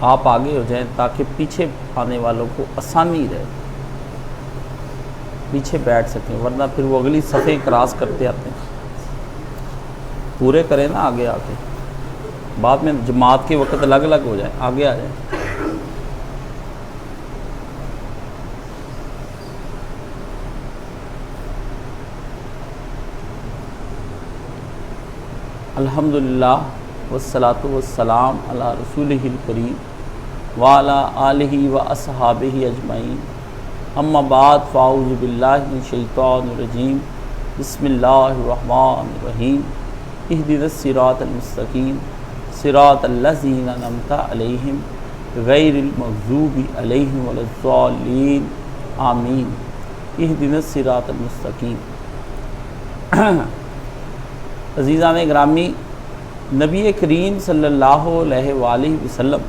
آپ آگے ہو جائیں تاکہ پیچھے آنے والوں کو آسانی رہے، پیچھے بیٹھ سکیں، ورنہ پھر وہ اگلی صفیں کراس کرتے آتے ہیں۔ پورے کریں نا آگے آ کے، بعد میں جماعت کے وقت الگ الگ ہو جائیں، آگے آ جائیں۔ الحمدللہ والصلاة والسلام علی رسولہ الکریم وعلی آلہ واصحابہ اجمعین، اما بعد فاعوذ باللہ من الشیطان الرجیم، بسم اللہ الرحمن الرحیم، اہدنا الصراط المستقیم صراط الذین انعمت علیہم غیر المغضوب علیہم ولا الضالین آمین۔ اہدنا الصراط المستقیم۔ عزیزان گرامی، نبی کریم صلی اللہ علیہ وآلہ وسلم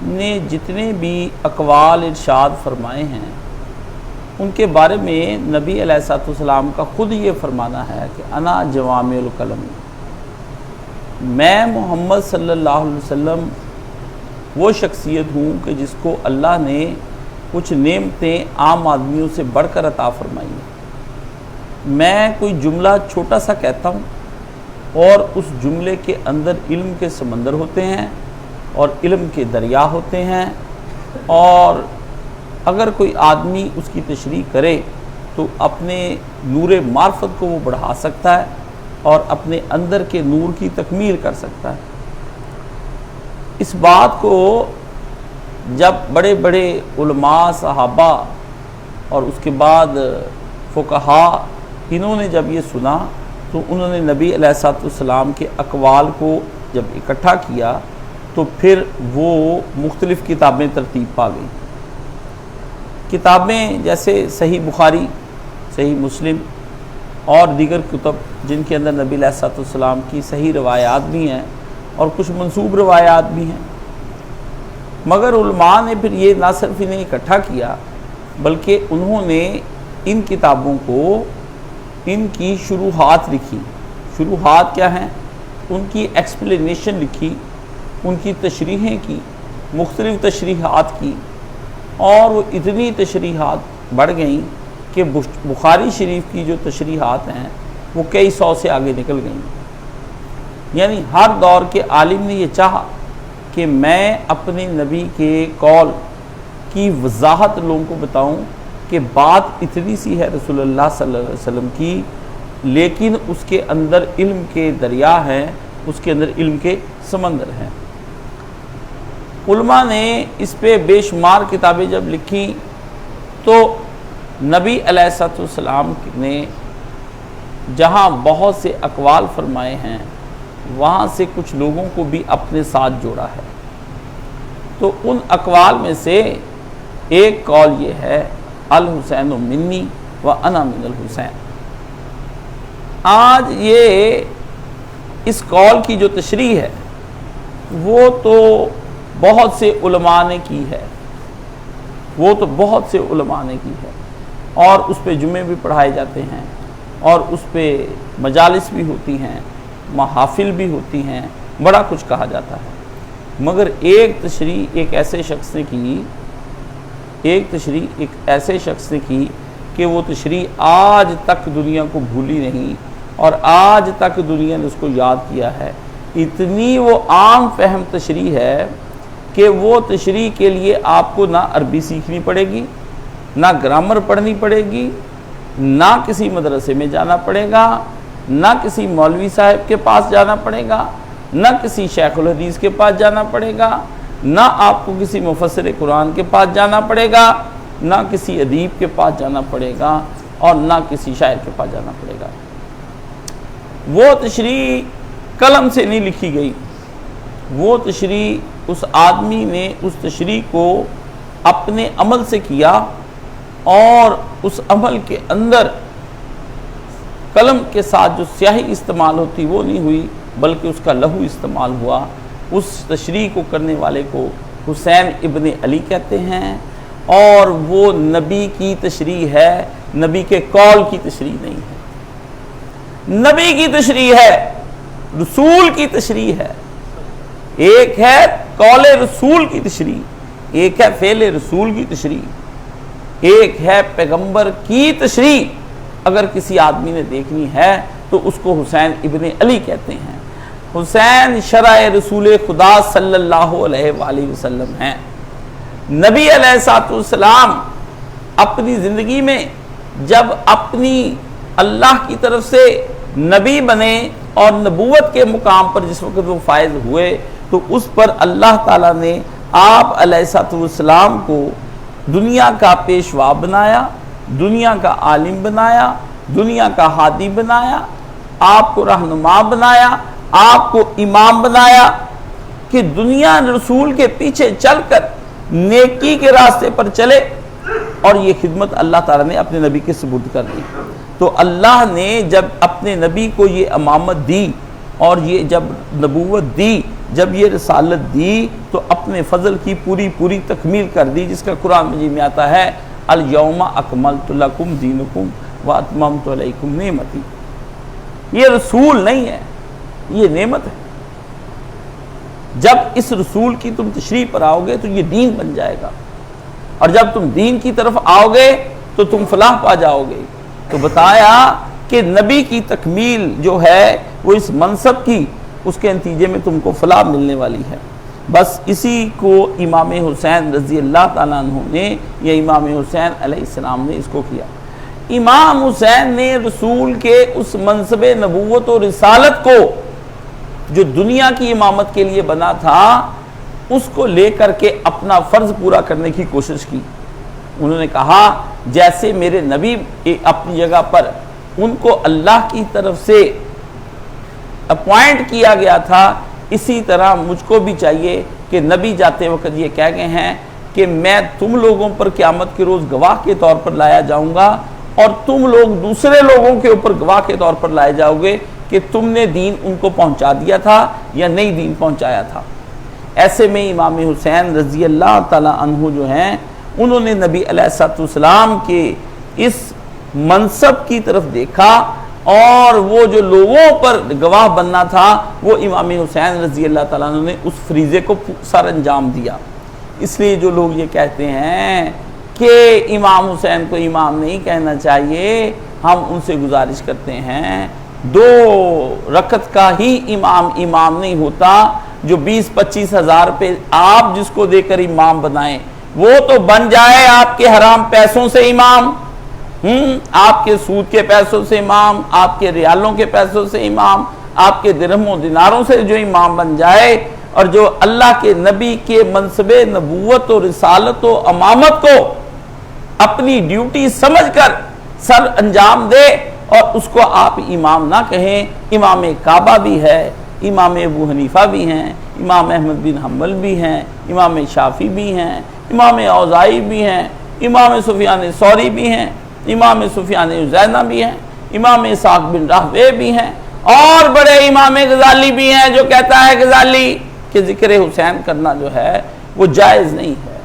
نے جتنے بھی اقوال ارشاد فرمائے ہیں ان کے بارے میں نبی علیہ الصلوۃ والسلام کا خود یہ فرمانا ہے کہ انا جوامع الکلم، میں محمد صلی اللہ علیہ وسلم وہ شخصیت ہوں کہ جس کو اللہ نے کچھ نعمتیں عام آدمیوں سے بڑھ کر عطا فرمائی ہیں۔ میں کوئی جملہ چھوٹا سا کہتا ہوں اور اس جملے کے اندر علم کے سمندر ہوتے ہیں اور علم کے دریا ہوتے ہیں، اور اگر کوئی آدمی اس کی تشریح کرے تو اپنے نور معرفت کو وہ بڑھا سکتا ہے اور اپنے اندر کے نور کی تکمیل کر سکتا ہے۔ اس بات کو جب بڑے بڑے علماء، صحابہ اور اس کے بعد فقہاء، انہوں نے جب یہ سنا تو انہوں نے نبی علیہ الصلوۃ والسلام کے اقوال کو جب اکٹھا کیا تو پھر وہ مختلف کتابیں ترتیب پا گئی۔ کتابیں جیسے صحیح بخاری، صحیح مسلم اور دیگر کتب جن کے اندر نبی علیہ الصلوۃ والسلام کی صحیح روایات بھی ہیں اور کچھ منسوب روایات بھی ہیں، مگر علماء نے پھر یہ نہ صرف انہیں اکٹھا کیا بلکہ انہوں نے ان کتابوں کو ان کی شروحات لکھی۔ شروحات کیا ہیں؟ ان کی ایکسپلینیشن لکھی، ان کی تشریحیں کی، مختلف تشریحات کی، اور وہ اتنی تشریحات بڑھ گئیں کہ بخاری شریف کی جو تشریحات ہیں وہ کئی سو سے آگے نکل گئیں۔ یعنی ہر دور کے عالم نے یہ چاہا کہ میں اپنے نبی کے قول کی وضاحت لوگوں کو بتاؤں کہ بات اتنی سی ہے رسول اللہ صلی اللہ علیہ وسلم کی، لیکن اس کے اندر علم کے دریا ہیں، اس کے اندر علم کے سمندر ہیں۔ علماء نے اس پہ بے شمار کتابیں جب لکھی تو نبی علیہ الصلوۃ والسلام نے جہاں بہت سے اقوال فرمائے ہیں وہاں سے کچھ لوگوں کو بھی اپنے ساتھ جوڑا ہے۔ تو ان اقوال میں سے ایک قول یہ ہے، الحسین منی و انا من الحسین۔ آج یہ اس قول کی جو تشریح ہے وہ تو بہت سے علماء نے کی ہے، وہ تو بہت سے علماء نے کی ہے، اور اس پہ جمعے بھی پڑھائے جاتے ہیں اور اس پہ مجالس بھی ہوتی ہیں، محافل بھی ہوتی ہیں، بڑا کچھ کہا جاتا ہے، مگر ایک تشریح ایک ایسے شخص نے کی، ایک ایسے شخص نے کی کہ وہ تشریح آج تک دنیا کو بھولی نہیں اور آج تک دنیا نے اس کو یاد کیا ہے۔ اتنی وہ عام فہم تشریح ہے کہ وہ تشریح کے لیے آپ کو نہ عربی سیکھنی پڑے گی، نہ گرامر پڑھنی پڑے گی، نہ کسی مدرسے میں جانا پڑے گا، نہ کسی مولوی صاحب کے پاس جانا پڑے گا، نہ کسی شیخ الحدیث کے پاس جانا پڑے گا، نہ آپ کو کسی مفسر قرآن کے پاس جانا پڑے گا، نہ کسی ادیب کے پاس جانا پڑے گا، اور نہ کسی شاعر کے پاس جانا پڑے گا۔ وہ تشریح قلم سے نہیں لکھی گئی، وہ تشریح اس آدمی نے اس تشریح کو اپنے عمل سے کیا، اور اس عمل کے اندر قلم کے ساتھ جو سیاہی استعمال ہوتی وہ نہیں ہوئی بلکہ اس کا لہو استعمال ہوا۔ اس تشریح کو کرنے والے کو حسین ابن علی کہتے ہیں، اور وہ نبی کی تشریح ہے، نبی کے قول کی تشریح نہیں ہے، نبی کی تشریح ہے، رسول کی تشریح ہے۔ ایک ہے قول رسول کی تشریح، ایک ہے فعل رسول کی تشریح، ایک ہے پیغمبر کی تشریح۔ اگر کسی آدمی نے دیکھنی ہے تو اس کو حسین ابن علی کہتے ہیں۔ حسین شرع رسول خدا صلی اللہ علیہ وآلہ وسلم ہیں۔ نبی علیہ السلام اپنی زندگی میں جب اپنی اللہ کی طرف سے نبی بنے اور نبوت کے مقام پر جس وقت وہ فائز ہوئے تو اس پر اللہ تعالیٰ نے آپ علیہ السلام کو دنیا کا پیشوا بنایا، دنیا کا عالم بنایا، دنیا کا ہادی بنایا، آپ کو رہنما بنایا، آپ کو امام بنایا کہ دنیا رسول کے پیچھے چل کر نیکی کے راستے پر چلے، اور یہ خدمت اللہ تعالیٰ نے اپنے نبی کے سپرد کر دی۔ تو اللہ نے جب اپنے نبی کو یہ امامت دی اور یہ جب نبوت دی، جب یہ رسالت دی تو اپنے فضل کی پوری تکمیل کر دی، جس کا قرآن مجید میں آتا ہے الیوم اکملت لکم دینکم واتممت علیکم نعمتی۔ یہ رسول نہیں ہے، یہ نعمت ہے۔ جب اس رسول کی تم تشریح پر آؤ گے تو یہ دین بن جائے گا، اور جب تم دین کی طرف آؤ گے تو تم فلاح پا جاؤ گے۔ تو بتایا کہ نبی کی تکمیل جو ہے وہ اس منصب کی، اس کے نتیجے میں تم کو فلاح ملنے والی ہے۔ بس اسی کو امام حسین رضی اللہ تعالیٰ عنہ نے، یا امام حسین علیہ السلام نے اس کو کیا۔ امام حسین نے رسول کے اس منصب نبوت و رسالت کو جو دنیا کی امامت کے لیے بنا تھا، اس کو لے کر کے اپنا فرض پورا کرنے کی کوشش کی۔ انہوں نے کہا جیسے میرے نبی اپنی جگہ پر ان کو اللہ کی طرف سے اپوائنٹ کیا گیا تھا، اسی طرح مجھ کو بھی چاہیے کہ نبی جاتے وقت یہ کہہ گئے ہیں کہ میں تم لوگوں پر قیامت کے روز گواہ کے طور پر لایا جاؤں گا، اور تم لوگ دوسرے لوگوں کے اوپر گواہ کے طور پر لائے جاؤ گے کہ تم نے دین ان کو پہنچا دیا تھا یا نہیں دین پہنچایا تھا۔ ایسے میں امام حسین رضی اللہ تعالی عنہ جو ہیں، انہوں نے نبی علیہ السلام کے اس منصب کی طرف دیکھا، اور وہ جو لوگوں پر گواہ بننا تھا وہ امام حسین رضی اللہ تعالیٰ عنہ نے اس فریضے کو سر انجام دیا۔ اس لیے جو لوگ یہ کہتے ہیں کہ امام حسین کو امام نہیں کہنا چاہیے، ہم ان سے گزارش کرتے ہیں 2 رکعت کا ہی امام نہیں ہوتا، جو 20-25 ہزار پہ آپ جس کو دے کر امام بنائیں وہ تو بن جائے آپ کے حرام پیسوں سے امام، آپ کے سود کے پیسوں سے امام، آپ کے ریالوں کے پیسوں سے امام، آپ کے درہم و دیناروں سے جو امام بن جائے، اور جو اللہ کے نبی کے منصب نبوت و رسالت و امامت کو اپنی ڈیوٹی سمجھ کر سر انجام دے اور اس کو آپ امام نہ کہیں۔ امام کعبہ بھی ہے، امام ابو حنیفہ بھی ہیں، امام احمد بن حنبل بھی ہیں، امام شافعی بھی ہیں، امام اوزاعی بھی ہیں، امام سفیان ثوری بھی ہیں، امام سفیان عزینہ بھی ہیں، امام اسحاق بن راہوے بھی ہیں، اور بڑے امام غزالی بھی ہیں جو کہتا ہے غزالی کہ ذکر حسین کرنا جو ہے وہ جائز نہیں ہے۔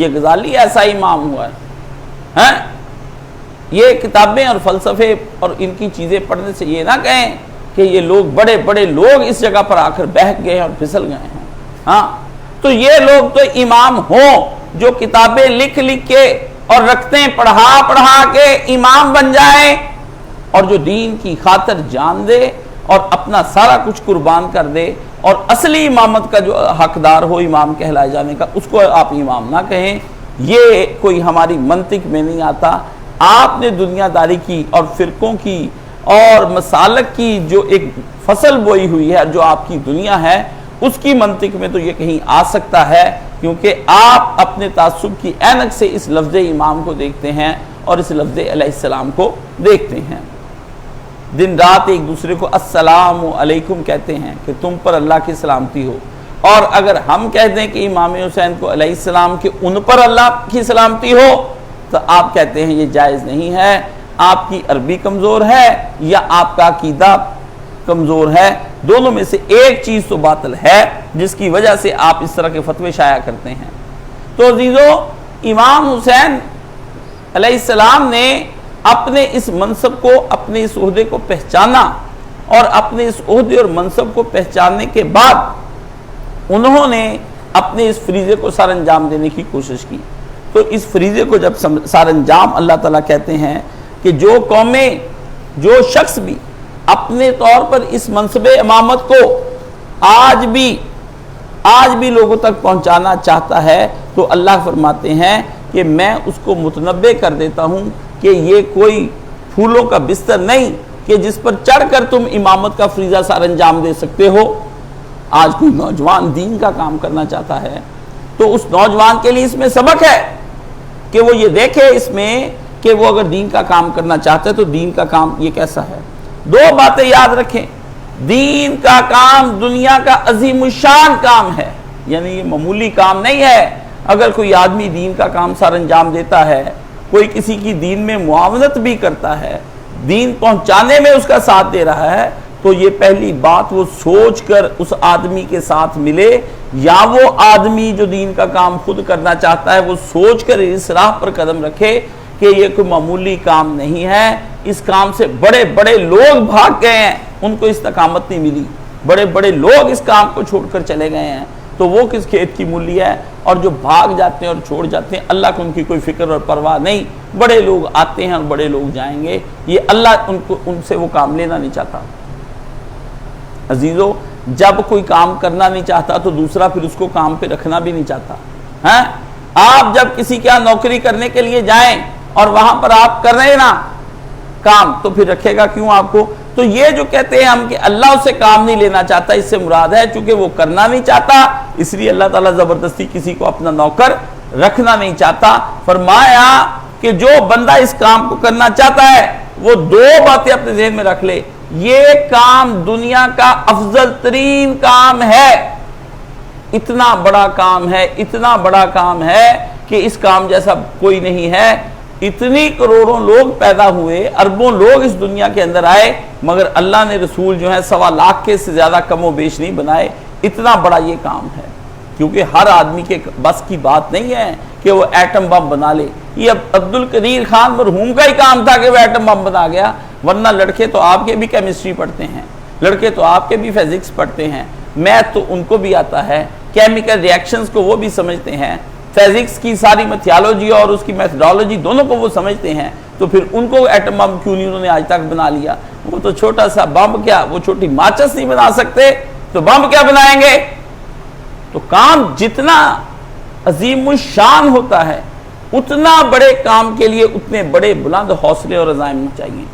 یہ غزالی ایسا امام ہوا ہے۔ یہ کتابیں اور فلسفے اور ان کی چیزیں پڑھنے سے یہ نہ کہیں کہ یہ لوگ بڑے بڑے لوگ اس جگہ پر آ کر بہک گئے اور پھسل گئے ہیں۔ ہاں تو یہ لوگ تو امام ہوں جو کتابیں لکھ کے اور رکھتے پڑھا کے امام بن جائیں، اور جو دین کی خاطر جان دے اور اپنا سارا کچھ قربان کر دے، اور اصلی امامت کا جو حقدار ہو امام کہلائے جانے کا، اس کو آپ امام نہ کہیں۔ یہ کوئی ہماری منطق میں نہیں آتا۔ آپ نے دنیا داری کی اور فرقوں کی اور مسالک کی جو ایک فصل بوئی ہوئی ہے، جو آپ کی دنیا ہے، اس کی منطق میں تو یہ کہیں آ سکتا ہے، کیونکہ آپ اپنے تعصب کی اینک سے اس لفظ امام کو دیکھتے ہیں اور اس لفظ علیہ السلام کو دیکھتے ہیں۔ دن رات ایک دوسرے کو السلام علیکم کہتے ہیں کہ تم پر اللہ کی سلامتی ہو، اور اگر ہم کہہ دیں کہ امام حسین کو علیہ السلام کہ ان پر اللہ کی سلامتی ہو، تو آپ کہتے ہیں یہ جائز نہیں ہے، آپ کی عربی کمزور ہے یا آپ کا عقیدہ کمزور ہے، دونوں میں سے ایک چیز تو باطل ہے جس کی وجہ سے آپ اس طرح کے فتوے شائع کرتے ہیں۔ تو عزیزو، امام حسین علیہ السلام نے اپنے اس منصب کو، اپنے اس عہدے کو پہچانا، اور اپنے اس عہدے اور منصب کو پہچاننے کے بعد انہوں نے اپنے اس فریضے کو سر انجام دینے کی کوشش کی۔ تو اس فریضے کو جب سر انجام اللہ تعالیٰ کہتے ہیں کہ جو قومیں، جو شخص بھی اپنے طور پر اس منصب امامت کو آج بھی لوگوں تک پہنچانا چاہتا ہے تو اللہ فرماتے ہیں کہ میں اس کو متنبع کر دیتا ہوں کہ یہ کوئی پھولوں کا بستر نہیں کہ جس پر چڑھ کر تم امامت کا فریضہ سر انجام دے سکتے ہو۔ آج کوئی نوجوان دین کا کام کرنا چاہتا ہے تو اس نوجوان کے لیے اس میں سبق ہے کہ وہ یہ دیکھے اس میں کہ وہ اگر دین کا کام کرنا چاہتا ہے تو دین کا کام یہ کیسا ہے۔ دو باتیں یاد رکھیں، دین کا کام دنیا کا عظیم الشان کام ہے، یعنی یہ معمولی کام نہیں ہے۔ اگر کوئی آدمی دین کا کام سر انجام دیتا ہے، کوئی کسی کی دین میں معاونت بھی کرتا ہے، دین پہنچانے میں اس کا ساتھ دے رہا ہے، تو یہ پہلی بات وہ سوچ کر اس آدمی کے ساتھ ملے، یا وہ آدمی جو دین کا کام خود کرنا چاہتا ہے وہ سوچ کر اس راہ پر قدم رکھے کہ یہ کوئی معمولی کام نہیں ہے۔ اس کام سے بڑے بڑے لوگ بھاگ گئے ہیں، ان کو استقامت نہیں ملی، بڑے بڑے لوگ اس کام کو چھوڑ کر چلے گئے ہیں، تو وہ کس کھیت کی مولی ہے؟ اور جو بھاگ جاتے ہیں اور چھوڑ جاتے ہیں اللہ کو ان کی کوئی فکر اور پرواہ نہیں، بڑے لوگ آتے ہیں اور بڑے لوگ جائیں گے، یہ اللہ ان سے وہ کام لینا نہیں چاہتا۔ عزیزو، جب کوئی کام کرنا نہیں چاہتا تو دوسرا پھر اس کو کام پہ رکھنا بھی نہیں چاہتا ہے۔ آپ جب کسی کے یہاں نوکری کرنے کے لیے جائیں اور وہاں پر آپ کر رہے نا کام، تو پھر رکھے گا کیوں آپ کو؟ تو یہ جو کہتے ہیں ہم کہ اللہ اس سے کام نہیں لینا چاہتا، اس سے مراد ہے چونکہ وہ کرنا نہیں چاہتا، اس لیے اللہ تعالیٰ زبردستی کسی کو اپنا نوکر رکھنا نہیں چاہتا۔ فرمایا کہ جو بندہ اس کام کو کرنا چاہتا ہے وہ دو باتیں اپنے ذہن میں رکھ لے، یہ کام دنیا کا افضل ترین کام ہے، اتنا بڑا کام ہے، اتنا بڑا کام ہے کہ اس کام جیسا کوئی نہیں ہے۔ اتنی کروڑوں لوگ پیدا ہوئے، اربوں لوگ اس دنیا کے اندر آئے، مگر اللہ نے رسول جو ہے 1.25 لاکھ کے سے زیادہ کم و بیش نہیں بنائے، اتنا بڑا یہ کام ہے۔ کیونکہ ہر آدمی کے بس کی بات نہیں ہے کہ وہ ایٹم بم بنا لے، یہ عبد القدیر خان مرحوم کا ہی کام تھا کہ وہ ایٹم بم بنا گیا، ورنہ لڑکے تو آپ کے بھی کیمسٹری پڑھتے ہیں، لڑکے تو آپ کے بھی فزکس پڑھتے ہیں، میتھ تو ان کو بھی آتا ہے، کیمیکل ریاکشنز کو وہ بھی سمجھتے ہیں، فزکس کی ساری میتھیالوجی اور اس کی میتھڈالوجی دونوں کو وہ سمجھتے ہیں، تو پھر ان کو ایٹم بم کیوں نہیں انہوں نے آج تک بنا لیا؟ وہ تو چھوٹا سا بم کیا، وہ چھوٹی ماچس نہیں بنا سکتے تو بم کیا بنائیں گے؟ تو کام جتنا عظیم الشان ہوتا ہے اتنا بڑے کام کے لیے اتنے بڑے بلند حوصلے اور عزائم چاہیے،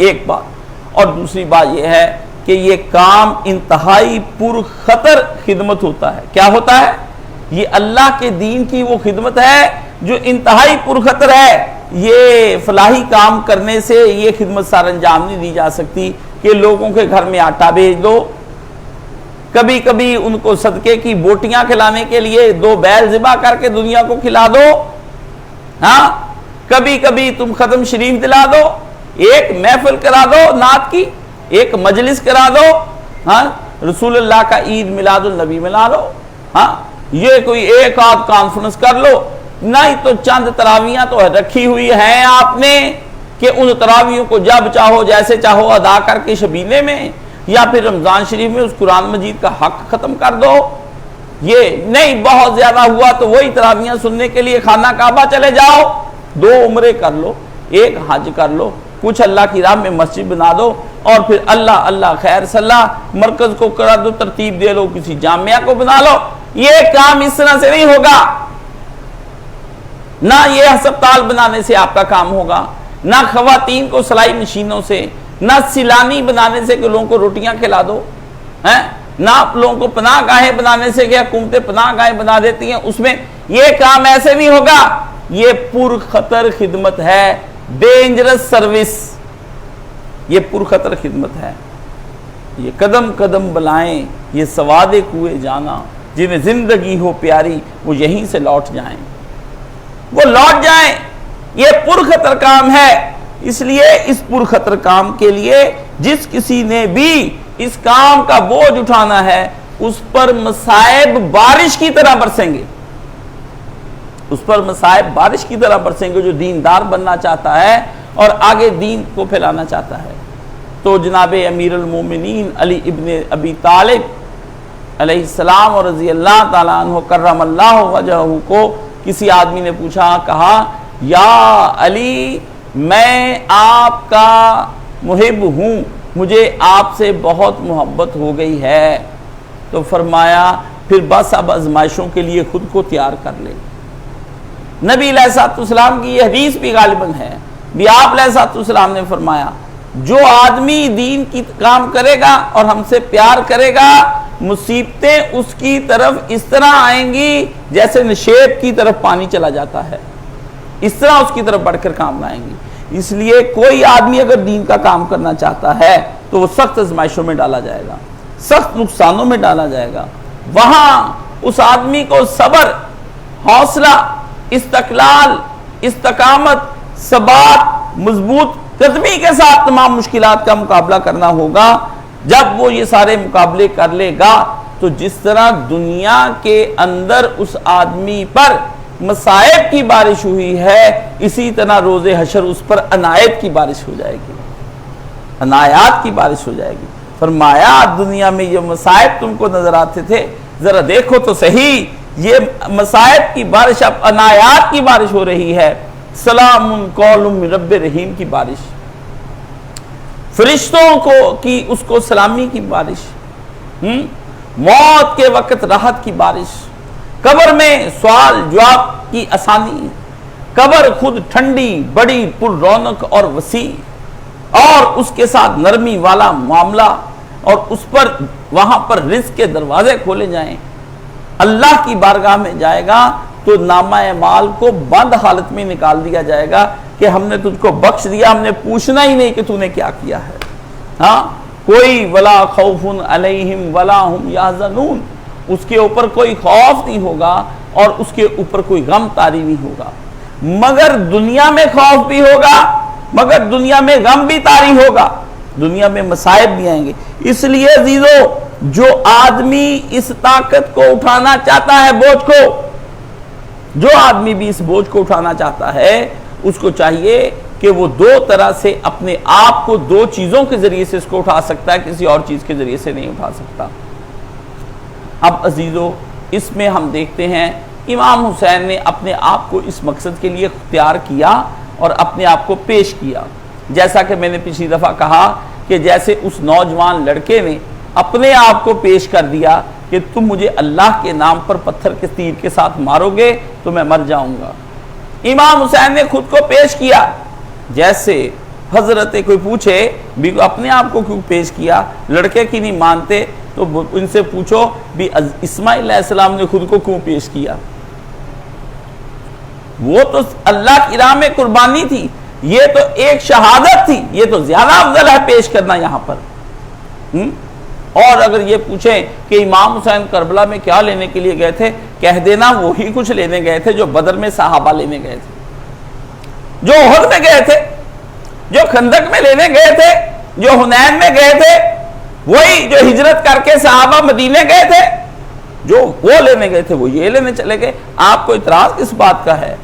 ایک بات۔ اور دوسری بات یہ ہے کہ یہ کام انتہائی پرخطر خدمت ہوتا ہے۔ کیا ہوتا ہے؟ یہ اللہ کے دین کی وہ خدمت ہے جو انتہائی پرخطر ہے۔ یہ فلاحی کام کرنے سے یہ خدمت سر انجام نہیں دی جا سکتی کہ لوگوں کے گھر میں آٹا بھیج دو، کبھی کبھی ان کو صدقے کی بوٹیاں کھلانے کے لیے 2 بیل ذبح کر کے دنیا کو کھلا دو، ہاں کبھی کبھی تم ختم شریف دلا دو، ایک محفل کرا دو نعت کی، ایک مجلس کرا دو، ہاں رسول اللہ کا عید میلاد النبی منا لو، ہاں یہ کوئی ایک آدھ کانفرنس کر لو، نہیں تو چند تراویاں تو رکھی ہوئی ہیں آپ نے کہ ان تراویوں کو جب چاہو جیسے چاہو ادا کر کے شبینے میں یا پھر رمضان شریف میں اس قرآن مجید کا حق ختم کر دو۔ یہ نہیں، بہت زیادہ ہوا تو وہی تراویاں سننے کے لیے خانہ کعبہ چلے جاؤ، 2 عمرے کر لو، 1 حج کر لو، کچھ اللہ کی راہ میں مسجد بنا دو، اور پھر اللہ اللہ خیر صلاح مرکز کو کرا دو، ترتیب دے لو، کسی جامعہ کو بنا لو۔ یہ کام اس طرح سے نہیں ہوگا، نہ یہ ہسپتال بنانے سے آپ کا کام ہوگا، نہ خواتین کو سلائی مشینوں سے، نہ سیلانی بنانے سے کہ لوگوں کو روٹیاں کھلا دو، نہ آپ لوگوں کو پناہ گاہیں بنانے سے کہ حکومتیں پناہ گاہیں بنا دیتی ہیں، اس میں یہ کام ایسے نہیں ہوگا۔ یہ پرخطر خدمت ہے، ڈینجرس سروس، یہ پرخطر خدمت ہے۔ یہ قدم قدم بلائیں، یہ سواد کوئے جانا، جنہیں زندگی ہو پیاری وہ یہیں سے لوٹ جائیں، وہ لوٹ جائیں۔ یہ پرخطر کام ہے، اس لیے اس پرخطر کام کے لیے جس کسی نے بھی اس کام کا بوجھ اٹھانا ہے اس پر مصائب بارش کی طرح برسیں گے، اس پر مصائب بارش کی طرح برسیں گے جو دیندار بننا چاہتا ہے اور آگے دین کو پھیلانا چاہتا ہے۔ تو جناب امیر المومنین علی ابن ابی طالب علیہ السلام اور رضی اللہ تعالیٰ عنہ کرم اللہ وجہہ کو کسی آدمی نے پوچھا، کہا یا علی میں آپ کا محب ہوں، مجھے آپ سے بہت محبت ہو گئی ہے۔ تو فرمایا پھر بس اب آزمائشوں کے لیے خود کو تیار کر لے۔ نبی علیہ الصلوۃ والسلام کی یہ حدیث بھی غالباً ہے، بھی آپ علیہ الصلوۃ والسلام نے فرمایا جو آدمی دین کی کام کرے گا اور ہم سے پیار کرے گا، مصیبتیں اس کی طرف اس طرح آئیں گی جیسے نشیب کی طرف پانی چلا جاتا ہے، اس طرح اس کی طرف بڑھ کر کام لائیں گی۔ اس لیے کوئی آدمی اگر دین کا کام کرنا چاہتا ہے تو وہ سخت آزمائشوں میں ڈالا جائے گا، سخت نقصانوں میں ڈالا جائے گا۔ وہاں اس آدمی کو صبر، حوصلہ، استقلال، استقامت، ثبات، مضبوط قدمی کے ساتھ تمام مشکلات کا مقابلہ کرنا ہوگا۔ جب وہ یہ سارے مقابلے کر لے گا تو جس طرح دنیا کے اندر اس آدمی پر مصائب کی بارش ہوئی ہے، اسی طرح روز حشر اس پر عنایت کی بارش ہو جائے گی، عنایات کی بارش ہو جائے گی۔ فرمایا دنیا میں یہ مصائب تم کو نظر آتے تھے، ذرا دیکھو تو صحیح، یہ مصائب کی بارش اب عنایات کی بارش ہو رہی ہے۔ سلام قول من رب رحیم کی بارش، فرشتوں کو کی اس کو سلامی کی بارش، موت کے وقت راحت کی بارش، قبر میں سوال جواب کی آسانی، قبر خود ٹھنڈی، بڑی پر رونق اور وسیع، اور اس کے ساتھ نرمی والا معاملہ، اور اس پر وہاں پر رزق کے دروازے کھولے جائیں۔ اللہ کی بارگاہ میں جائے گا تو نامہ اعمال کو بند حالت میں نکال دیا جائے گا کہ ہم نے تجھ کو بخش دیا، ہم نے پوچھنا ہی نہیں کہ تو نے کیا کیا ہے۔ ہاں، کوئی ولا خوف علیہم ولا ہم یحزنون، اس کے اوپر کوئی خوف نہیں ہوگا اور اس کے اوپر کوئی غم طاری نہیں ہوگا، مگر دنیا میں خوف بھی ہوگا، مگر دنیا میں غم بھی طاری ہوگا، دنیا میں مصائب بھی آئیں گے۔ اس لیے عزیزو، جو آدمی اس طاقت کو اٹھانا چاہتا ہے، بوجھ کو، جو آدمی بھی اس بوجھ کو اٹھانا چاہتا ہے، اس کو چاہیے کہ وہ دو طرح سے اپنے آپ کو، دو چیزوں کے ذریعے سے اس کو اٹھا سکتا ہے، کسی اور چیز کے ذریعے سے نہیں اٹھا سکتا۔ اب عزیزو، اس میں ہم دیکھتے ہیں امام حسین نے اپنے آپ کو اس مقصد کے لیے اختیار کیا اور اپنے آپ کو پیش کیا، جیسا کہ میں نے پچھلی دفعہ کہا کہ جیسے اس نوجوان لڑکے نے اپنے آپ کو پیش کر دیا کہ تم مجھے اللہ کے نام پر پتھر کے تیر کے ساتھ مارو گے تو میں مر جاؤں گا۔ امام حسین نے خود کو پیش کیا، جیسے حضرت کوئی پوچھے بھی اپنے آپ کو کیوں پیش کیا، لڑکے کی نہیں مانتے تو ان سے پوچھو بھی اسماعیل علیہ السلام نے خود کو کیوں پیش کیا، وہ تو اللہ کی راہ میں قربانی تھی، یہ تو ایک شہادت تھی، یہ تو زیادہ افضل ہے پیش کرنا یہاں پر۔ اور اگر یہ پوچھیں کہ امام حسین کربلا میں کیا لینے کے لیے گئے تھے، کہہ دینا وہی کچھ لینے گئے تھے جو بدر میں صحابہ لینے گئے تھے، جو احد میں گئے تھے، جو خندق میں لینے گئے تھے، جو حنین میں گئے تھے، وہی جو ہجرت کر کے صحابہ مدینے گئے تھے، جو وہ لینے گئے تھے وہ یہ لینے چلے گئے۔ آپ کو اعتراض کس بات کا ہے؟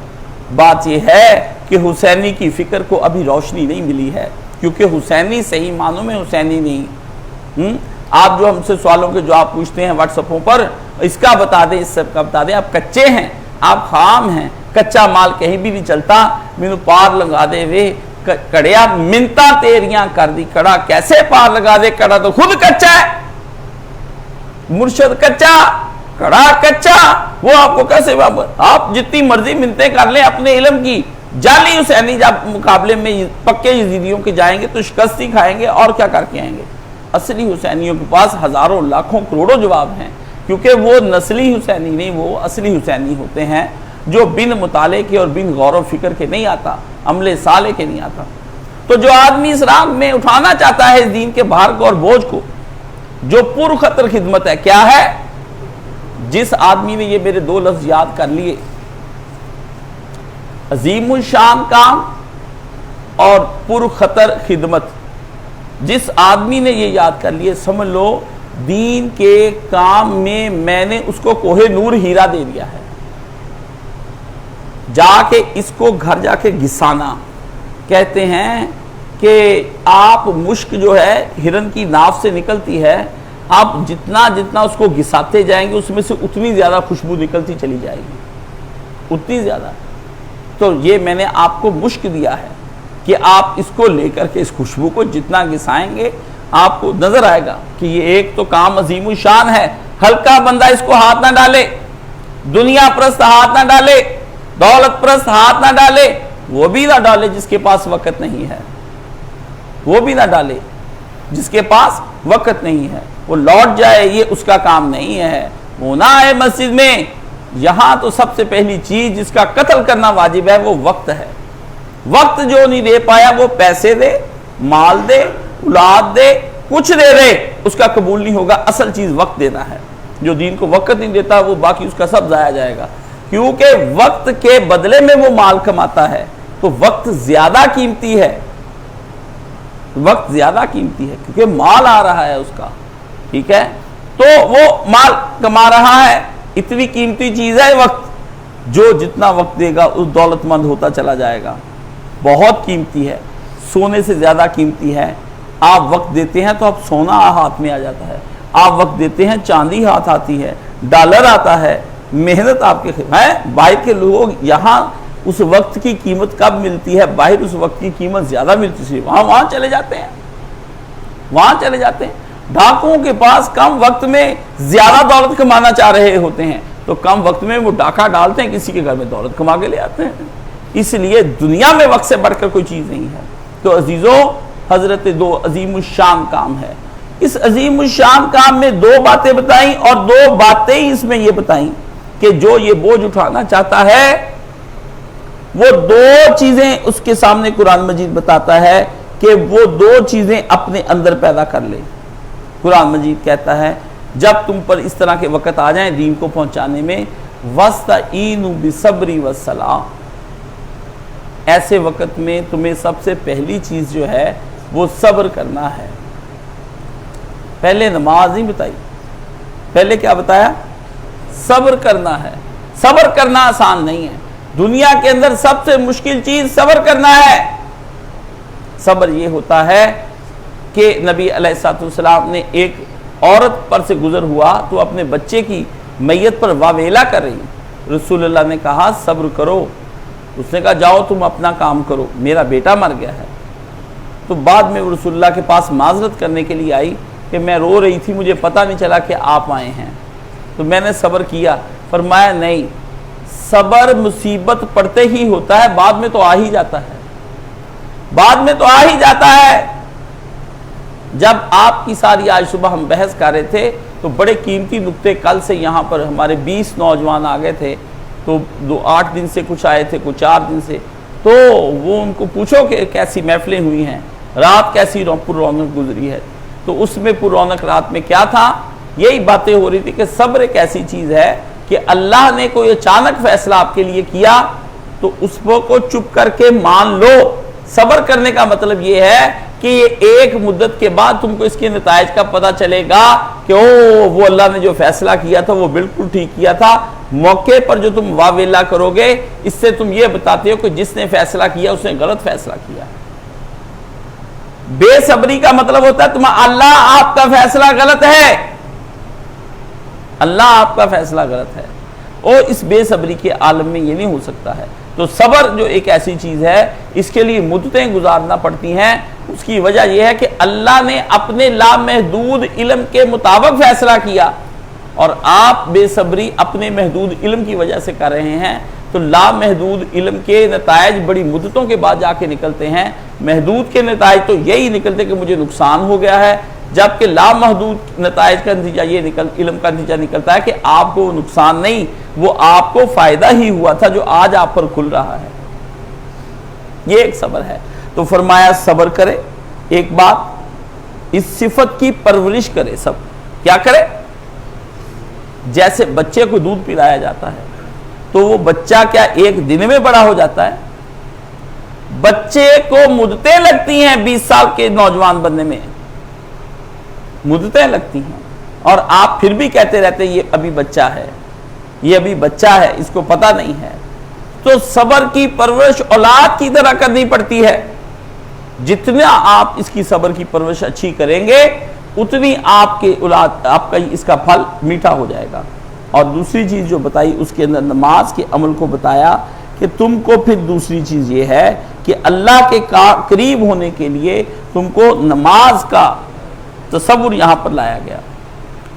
بات یہ ہے کہ حسینی کی فکر کو ابھی روشنی نہیں ملی ہے، کیونکہ حسینی صحیح معنوں میں حسینی نہیں۔ آپ جو ہم سے سوالوں کے جواب پوچھتے ہیں واٹس اپوں پر، اس کا بتا دیں، اس سب کا بتا دیں، آپ کچے ہیں، آپ خام ہیں، کچا مال کہیں بھی نہیں چلتا، مینو پار لگا دے وے کڑیا، منتا تیریاں کر دی کڑا، کیسے پار لگا دے کڑا، تو خود کچا ہے، مرشد کچا، کڑا کچا، وہ آپ کو کیسے، آپ جتنی مرضی منتیں کر لیں اپنے علم کی، جعلی حسینی جب مقابلے میں پکے یزیدیوں کے جائیں گے تو شکست ہی کھائیں گے اور کیا کر کے آئیں گے۔ اصلی حسینیوں کے پاس ہزاروں لاکھوں کروڑوں جواب ہیں، کیونکہ وہ نسلی حسینی نہیں، وہ اصلی حسینی ہوتے ہیں جو بن مطالعے کے اور بن غور و فکر کے نہیں آتا، عمل صالح کے نہیں آتا۔ تو جو آدمی اس راہ میں اٹھانا چاہتا ہے اس دین کے بھار کو اور بوجھ کو، جو پر خطر خدمت ہے، کیا ہے؟ جس آدمی نے یہ میرے دو لفظ یاد کر لیے، عظیم الشان کام اور پر خطر خدمت، جس آدمی نے یہ یاد کر لیے، سمجھ لو دین کے کام میں میں نے اس کو کوہ نور ہیرا دے دیا ہے۔ جا کے اس کو گھر جا کے گھسانا، کہتے ہیں کہ آپ مشک جو ہے ہرن کی ناف سے نکلتی ہے، آپ جتنا جتنا اس کو گھساتے جائیں گے اس میں سے اتنی زیادہ خوشبو نکلتی چلی جائے گی، اتنی زیادہ۔ تو یہ میں نے آپ کو مشک دیا ہے کہ آپ اس کو لے کر کے اس خوشبو کو جتنا گھسائیں گے آپ کو نظر آئے گا کہ یہ ایک تو کام عظیم الشان ہے، ہلکا بندہ اس کو ہاتھ نہ ڈالے، دنیا پرست ہاتھ نہ ڈالے، دولت پرست ہاتھ نہ ڈالے، وہ بھی نہ ڈالے جس کے پاس وقت نہیں ہے، وہ بھی نہ ڈالے جس کے پاس وقت نہیں ہے، وہ لوٹ جائے، یہ اس کا کام نہیں ہے۔ وہ نہ آئے مسجد میں، یہاں تو سب سے پہلی چیز جس کا قتل کرنا واجب ہے وہ وقت ہے۔ وقت جو نہیں دے پایا وہ پیسے دے، مال دے، اولاد دے، کچھ دے دے، اس کا قبول نہیں ہوگا۔ اصل چیز وقت دینا ہے۔ جو دین کو وقت نہیں دیتا وہ باقی اس کا سب ضائع جائے گا، کیونکہ وقت کے بدلے میں وہ مال کماتا ہے، تو وقت زیادہ قیمتی ہے، وقت زیادہ قیمتی ہے کیونکہ مال آ رہا ہے اس کا، ٹھیک ہے؟ تو وہ مال کما رہا ہے، اتنی قیمتی چیز ہے وقت، جو جتنا وقت دے گا اس دولت مند ہوتا چلا جائے گا۔ بہت قیمتی ہے، سونے سے زیادہ قیمتی ہے۔ آپ وقت دیتے ہیں تو آپ سونا ہاتھ میں آ جاتا ہے، آپ وقت دیتے ہیں چاندی ہاتھ آتی ہے، ڈالر آتا ہے، محنت آپ کے ہے۔ باہر کے لوگ یہاں اس وقت کی قیمت کب ملتی ہے، باہر اس وقت کی قیمت زیادہ ملتی ہے، وہاں چلے جاتے ہیں، وہاں چلے جاتے ہیں۔ ڈاکوؤں کے پاس کم وقت میں زیادہ دولت کمانا چاہ رہے ہوتے ہیں تو کم وقت میں وہ ڈاکہ ڈالتے ہیں، کسی کے گھر میں دولت کما کے لے آتے ہیں۔ اس لیے دنیا میں وقت سے بڑھ کر کوئی چیز نہیں ہے۔ تو عزیزوں، حضرت دو عظیم الشان کام ہے۔ اس عظیم الشان کام میں دو باتیں بتائیں، اور دو باتیں اس میں یہ بتائیں کہ جو یہ بوجھ اٹھانا چاہتا ہے وہ دو چیزیں اس کے سامنے قرآن مجید بتاتا ہے کہ وہ دو چیزیں اپنے اندر پیدا کر لے۔ قرآن مجید کہتا ہے جب تم پر اس طرح کے وقت آ جائیں دین کو پہنچانے میں، وَاسْتَعِینُوا بِالصَّبْرِ وَالصَّلَاةِ، ایسے وقت میں تمہیں سب سے پہلی چیز جو ہے وہ صبر کرنا ہے۔ پہلے نماز نہیں بتائی، پہلے کیا بتایا؟ صبر کرنا ہے۔ صبر کرنا آسان نہیں ہے، دنیا کے اندر سب سے مشکل چیز صبر کرنا ہے۔ صبر یہ ہوتا ہے کہ نبی علیہ السلام نے ایک عورت پر سے گزر ہوا تو اپنے بچے کی میت پر واویلا کر رہی، رسول اللہ نے کہا صبر کرو، اس نے کہا جاؤ تم اپنا کام کرو، میرا بیٹا مر گیا ہے۔ تو بعد میں رسول اللہ کے پاس معذرت کرنے کے لیے آئی کہ میں رو رہی تھی، مجھے پتہ نہیں چلا کہ آپ آئے ہیں، تو میں نے صبر کیا۔ فرمایا نہیں، صبر مصیبت پڑتے ہی ہوتا ہے، بعد میں تو آ ہی جاتا ہے، بعد میں تو آ ہی جاتا ہے۔ جب آپ کی ساری آج صبح ہم بحث کر رہے تھے تو بڑے قیمتی نقطے کل سے یہاں پر ہمارے 20 نوجوان آ گئے تھے، تو 8 دن سے کچھ آئے تھے، کچھ 4 دن سے، تو وہ ان کو پوچھو کہ کیسی محفلیں ہوئی ہیں، رات کیسی پر رونق گزری ہے۔ تو اس میں پر رونق رات میں کیا تھا؟ یہی باتیں ہو رہی تھی کہ صبر ایک ایسی چیز ہے کہ اللہ نے کوئی اچانک فیصلہ آپ کے لیے کیا تو اس کو چپ کر کے مان لو۔ صبر کرنے کا مطلب یہ ہے کہ یہ ایک مدت کے بعد تم کو اس کے نتائج کا پتہ چلے گا کہ وہ اللہ نے جو فیصلہ کیا تھا وہ بالکل ٹھیک کیا تھا۔ موقع پر جو تم واویلا کرو گے اس سے تم یہ بتاتے ہو کہ جس نے فیصلہ کیا اس نے غلط فیصلہ کیا۔ بے صبری کا مطلب ہوتا ہے اللہ آپ کا فیصلہ غلط ہے، اللہ آپ کا فیصلہ غلط ہے، اور اس بے صبری کے عالم میں یہ نہیں ہو سکتا ہے۔ تو صبر جو ایک ایسی چیز ہے اس کے لیے مدتیں گزارنا پڑتی ہیں۔ اس کی وجہ یہ ہے کہ اللہ نے اپنے لامحدود علم کے مطابق فیصلہ کیا، اور آپ بے صبری اپنے محدود علم کی وجہ سے کر رہے ہیں، تو لامحدود علم کے نتائج بڑی مدتوں کے بعد جا کے نکلتے ہیں۔ محدود کے نتائج تو یہی نکلتے کہ مجھے نقصان ہو گیا ہے، جبکہ لامحدود نتائج کا نتیجہ یہ علم کا نتیجہ نکلتا ہے کہ آپ کو نقصان نہیں، وہ آپ کو فائدہ ہی ہوا تھا جو آج آپ پر کھل رہا ہے۔ یہ ایک صبر ہے۔ تو فرمایا صبر کرے، ایک بات اس صفت کی پرورش کرے۔ سب کیا کرے؟ جیسے بچے کو دودھ پلایا جاتا ہے تو وہ بچہ کیا ایک دن میں بڑا ہو جاتا ہے؟ بچے کو مدتیں لگتی ہیں 20 سال کے نوجوان بننے میں، مدتیں لگتی ہیں، اور آپ پھر بھی کہتے رہتے ہیں یہ ابھی بچہ ہے، یہ ابھی بچہ ہے، اس کو پتہ نہیں ہے۔ تو صبر کی پرورش اولاد کی طرح کرنی پڑتی ہے۔ جتنا آپ اس کی صبر کی پرورش اچھی کریں گے اتنی آپ کے اولاد آپ کا اس کا پھل میٹھا ہو جائے گا۔ اور دوسری چیز جو بتائی اس کے اندر نماز کے عمل کو بتایا کہ تم کو پھر دوسری چیز یہ ہے کہ اللہ کے قریب ہونے کے لیے تم کو نماز کا تصور یہاں پر لایا گیا۔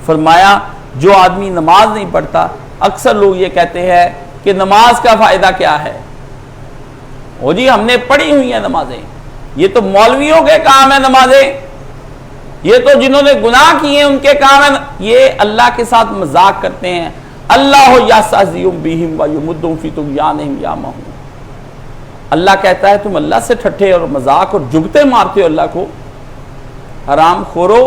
فرمایا جو آدمی نماز نہیں پڑھتا، اکثر لوگ یہ کہتے ہیں کہ نماز کا فائدہ کیا ہے، او جی ہم نے پڑھی ہوئی ہیں نمازیں، یہ تو مولویوں کے کام ہے نمازیں، یہ تو جنہوں نے گناہ کیے ان کے کام ہے۔ یہ اللہ کے ساتھ مذاق کرتے ہیں۔ اللہ یستہزئ بہم ویمدھم فی طغیانہم یعمہون۔ اللہ کہتا ہے تم اللہ سے ٹھٹھے اور مذاق اور جگتے مارتے ہو اللہ کو، حرام خورو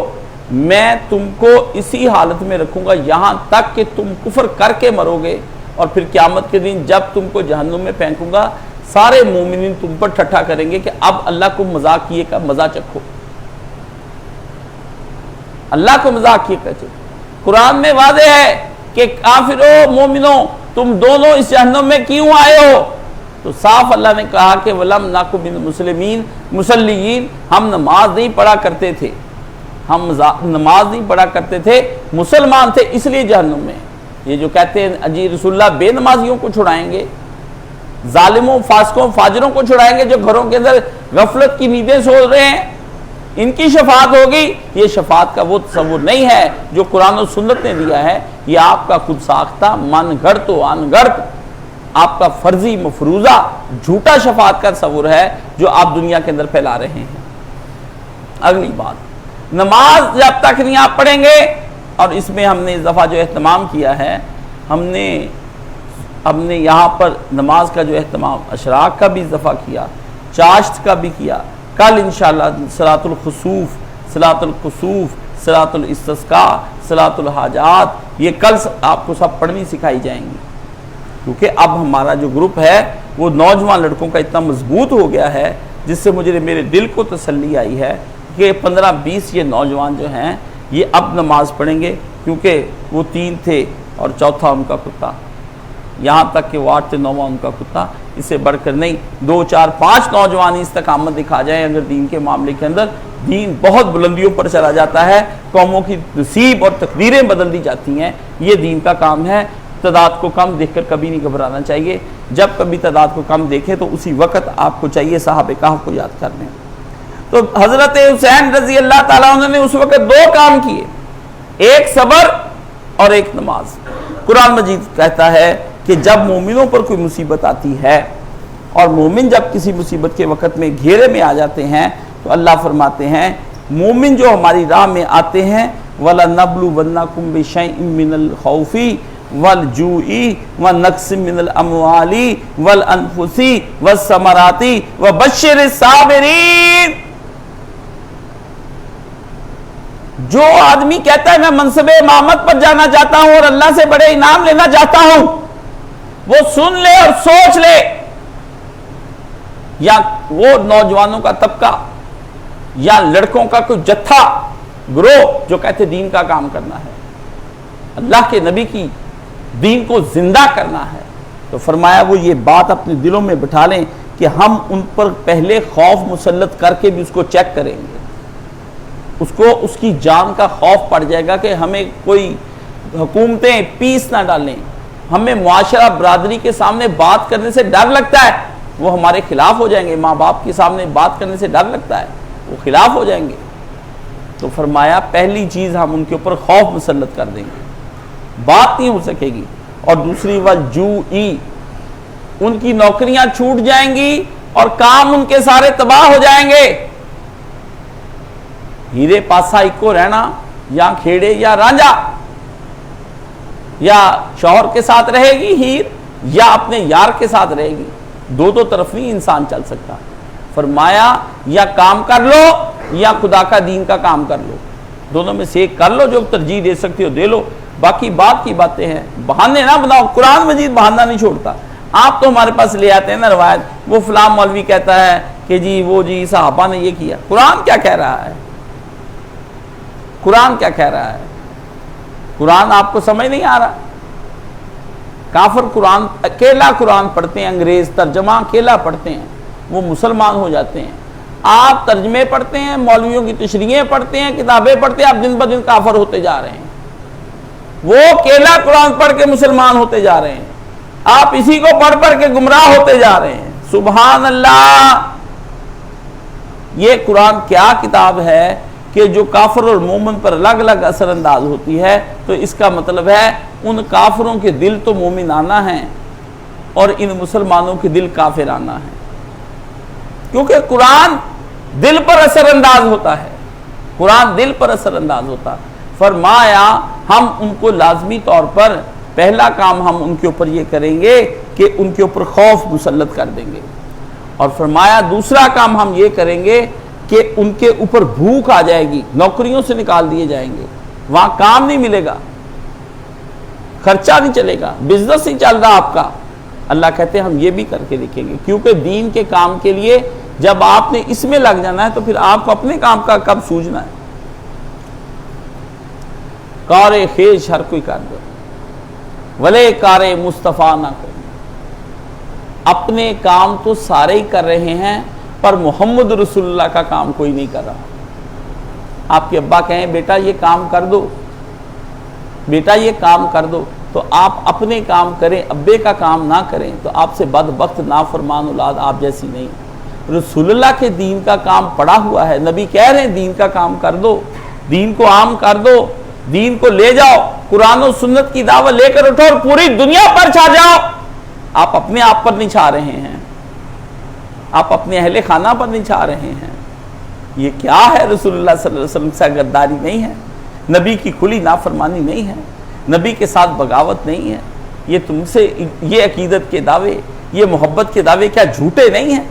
میں تم کو اسی حالت میں رکھوں گا یہاں تک کہ تم کفر کر کے مرو گے، اور پھر قیامت کے دن جب تم کو جہنم میں پھینکوں گا سارے مومنین تم پر ٹھٹھا کریں گے کہ اب اللہ کو مذاق کیے کا مزہ چکھو، اللہ کو مذاق کیے کا چکھو۔ قرآن میں واضح ہے کہ کافروں مومنوں تم دونوں اس جہنم میں کیوں آئے ہو، تو صاف اللہ نے کہا کہ وَلَمْ نَكُ مِنَ الْمُسْلِمِينَ مصلیین، ہم نماز نہیں پڑھا کرتے تھے، ہم نماز نہیں پڑھا کرتے تھے، مسلمان تھے اس لیے جہنم میں۔ یہ جو کہتے ہیں اجی رسول اللہ بے نمازیوں کو چھڑائیں گے، ظالموں فاسقوں فاجروں کو چھڑائیں گے جو گھروں کے اندر غفلت کی نیندیں سو رہے ہیں، ان کی شفاعت ہوگی، یہ شفاعت کا وہ تصور نہیں ہے جو قرآن و سنت نے دیا ہے، یہ آپ کا خود ساختہ من گھڑت و ان گھڑت آپ کا فرضی مفروضہ جھوٹا شفاعت کا تصور ہے جو آپ دنیا کے اندر پھیلا رہے ہیں۔ اگلی بات، نماز جب تک نہیں آپ پڑھیں گے، اور اس میں ہم نے اس دفعہ جو اہتمام کیا ہے، ہم نے یہاں پر نماز کا جو اہتمام اشراق کا بھی اس دفعہ کیا، چاشت کا بھی کیا، کل انشاءاللہ صلاۃ الخسوف، صلاۃ الکسوف، صلاۃ الاستسقاء، صلاۃ الحاجات، یہ کل آپ کو سب پڑھنی سکھائی جائیں گی، کیونکہ اب ہمارا جو گروپ ہے وہ نوجوان لڑکوں کا اتنا مضبوط ہو گیا ہے جس سے مجھے میرے دل کو تسلی آئی ہے کہ 15-20 یہ نوجوان جو ہیں یہ اب نماز پڑھیں گے، کیونکہ وہ 3 تھے اور چوتھا ان کا کتا، یہاں تک کہ وہ 8 سے 9واں ان کا کتا، اس سے بڑھ کر نہیں، 2 4 5 نوجوان استقامت دکھا جائیں اگر دین کے معاملے کے اندر، دین بہت بلندیوں پر چلا جاتا ہے، قوموں کی نصیب اور تقدیریں بدل دی جاتی ہیں، یہ دین کا کام ہے۔ تعداد کو کم دیکھ کر کبھی نہیں گھبرانا چاہیے، جب کبھی تعداد کو کم دیکھیں تو اسی وقت آپ کو چاہیے صحابہ کہف کو یاد کر لیں۔ تو حضرت حسین رضی اللہ تعالیٰ عنہ نے اس وقت 2 کام کیے، ایک صبر اور ایک نماز۔ قرآن مجید کہتا ہے کہ جب مومنوں پر کوئی مصیبت آتی ہے، اور مومن جب کسی مصیبت کے وقت میں گھیرے میں آ جاتے ہیں تو اللہ فرماتے ہیں مومن جو ہماری راہ میں آتے ہیں وَلَنَبْلُوَنَّكُمْ بِشَيْءٍ مِّنَ الْخَوْفِ وَالْجُوعِ وَنَقْصٍ مِّنَ الْأَمْوَالِ وَالْأَنفُسِ وَالثَّمَرَاتِ وَبَشِّرِ الصَّابِرِينَ۔ جو آدمی کہتا ہے میں منصب امامت پر جانا چاہتا ہوں اور اللہ سے بڑے انعام لینا چاہتا ہوں، وہ سن لے اور سوچ لے، یا وہ نوجوانوں کا طبقہ یا لڑکوں کا کوئی جتھا گروہ جو کہتے دین کا کام کرنا ہے، اللہ کے نبی کی دین کو زندہ کرنا ہے، تو فرمایا وہ یہ بات اپنے دلوں میں بٹھا لیں کہ ہم ان پر پہلے خوف مسلط کر کے بھی اس کو چیک کریں گے، اس کو اس کی جان کا خوف پڑ جائے گا کہ ہمیں کوئی حکومتیں پیس نہ ڈالیں، ہمیں معاشرہ برادری کے سامنے بات کرنے سے ڈر لگتا ہے وہ ہمارے خلاف ہو جائیں گے، ماں باپ کے سامنے بات کرنے سے ڈر لگتا ہے وہ خلاف ہو جائیں گے، تو فرمایا پہلی چیز ہم ان کے اوپر خوف مسلط کر دیں گے، بات نہیں ہو سکے گی، اور دوسری وَالْجُوعِ، ان کی نوکریاں چھوٹ جائیں گی اور کام ان کے سارے تباہ ہو جائیں گے، ہیرے پاسا اکو رہنا یا کھیڑے یا رانجا، یا شوہر کے ساتھ رہے گی ہیر یا اپنے یار کے ساتھ رہے گی، دو طرف نہیں انسان چل سکتا، فرمایا یا کام کر لو یا خدا کا دین کا کام کر لو، دونوں میں سے ایک کر لو، جو ترجیح دے سکتے ہو دے لو، باقی بات کی باتیں ہیں، بہانے نہ بناؤ، قرآن مجید بہانہ نہیں چھوڑتا، آپ تو ہمارے پاس لے آتے ہیں نا روایت، وہ فلاں مولوی کہتا ہے کہ جی وہ جی صحابہ نے یہ کیا، قرآن کیا کہہ رہا ہے، قرآن کیا کہہ رہا ہے، قرآن آپ کو سمجھ نہیں آ رہا، کافر قرآن اکیلا قرآن پڑھتے ہیں، انگریز ترجمہ اکیلا پڑھتے ہیں، وہ مسلمان ہو جاتے ہیں، آپ ترجمے پڑھتے ہیں، مولویوں کی تشریحیں پڑھتے ہیں، کتابیں پڑھتے ہیں، آپ دن بدن کافر ہوتے جا رہے ہیں۔ وہ کیلا قرآن پڑھ کے مسلمان ہوتے جا رہے ہیں، آپ اسی کو پڑھ پڑھ کے گمراہ ہوتے جا رہے ہیں۔ سبحان اللہ! یہ قرآن کیا کتاب ہے کہ جو کافر اور مومن پر الگ الگ اثر انداز ہوتی ہے، تو اس کا مطلب ہے ان کافروں کے دل تو مومنانہ ہیں اور ان مسلمانوں کے دل کافرانہ ہیں، کیونکہ قرآن دل پر اثر انداز ہوتا ہے، قرآن دل پر اثر انداز ہوتا ہے۔ فرمایا ہم ان کو لازمی طور پر پہلا کام ہم ان کے اوپر یہ کریں گے کہ ان کے اوپر خوف مسلط کر دیں گے، اور فرمایا دوسرا کام ہم یہ کریں گے کہ ان کے اوپر بھوک آ جائے گی، نوکریوں سے نکال دیے جائیں گے، وہاں کام نہیں ملے گا، خرچہ نہیں چلے گا، بزنس نہیں چل رہا آپ کا۔ اللہ کہتے ہیں ہم یہ بھی کر کے دکھیں گے، کیونکہ دین کے کام کے لیے جب آپ نے اس میں لگ جانا ہے تو پھر آپ کو اپنے کام کا کب سوچنا ہے؟ کار خیش ہر کوئی کر دو ولے کار مصطفیٰ نہ کرے۔ اپنے کام تو سارے ہی کر رہے ہیں، پر محمد رسول اللہ کا کام کوئی نہیں کر رہا۔ آپ کے ابا کہیں بیٹا یہ کام کر دو، بیٹا یہ کام کر دو، تو آپ اپنے کام کریں، ابے کا کام نہ کریں، تو آپ سے بدبخت نافرمان اولاد آپ جیسی نہیں۔ رسول اللہ کے دین کا کام پڑا ہوا ہے، نبی کہہ رہے ہیں دین کا کام کر دو، دین کو عام کر دو، دین کو لے جاؤ، قرآن و سنت کی دعوت لے کر اٹھو اور پوری دنیا پر چھا جاؤ۔ آپ اپنے آپ پر نہیں چھا رہے ہیں، آپ اپنے اہل خانہ پر نہیں چھا رہے ہیں۔ یہ کیا ہے؟ رسول اللہ صلی اللہ علیہ وسلم سے غداری نہیں ہے، نبی کی کھلی نافرمانی نہیں ہے، نبی کے ساتھ بغاوت نہیں ہے۔ یہ تم سے یہ عقیدت کے دعوے، یہ محبت کے دعوے کیا جھوٹے نہیں ہیں؟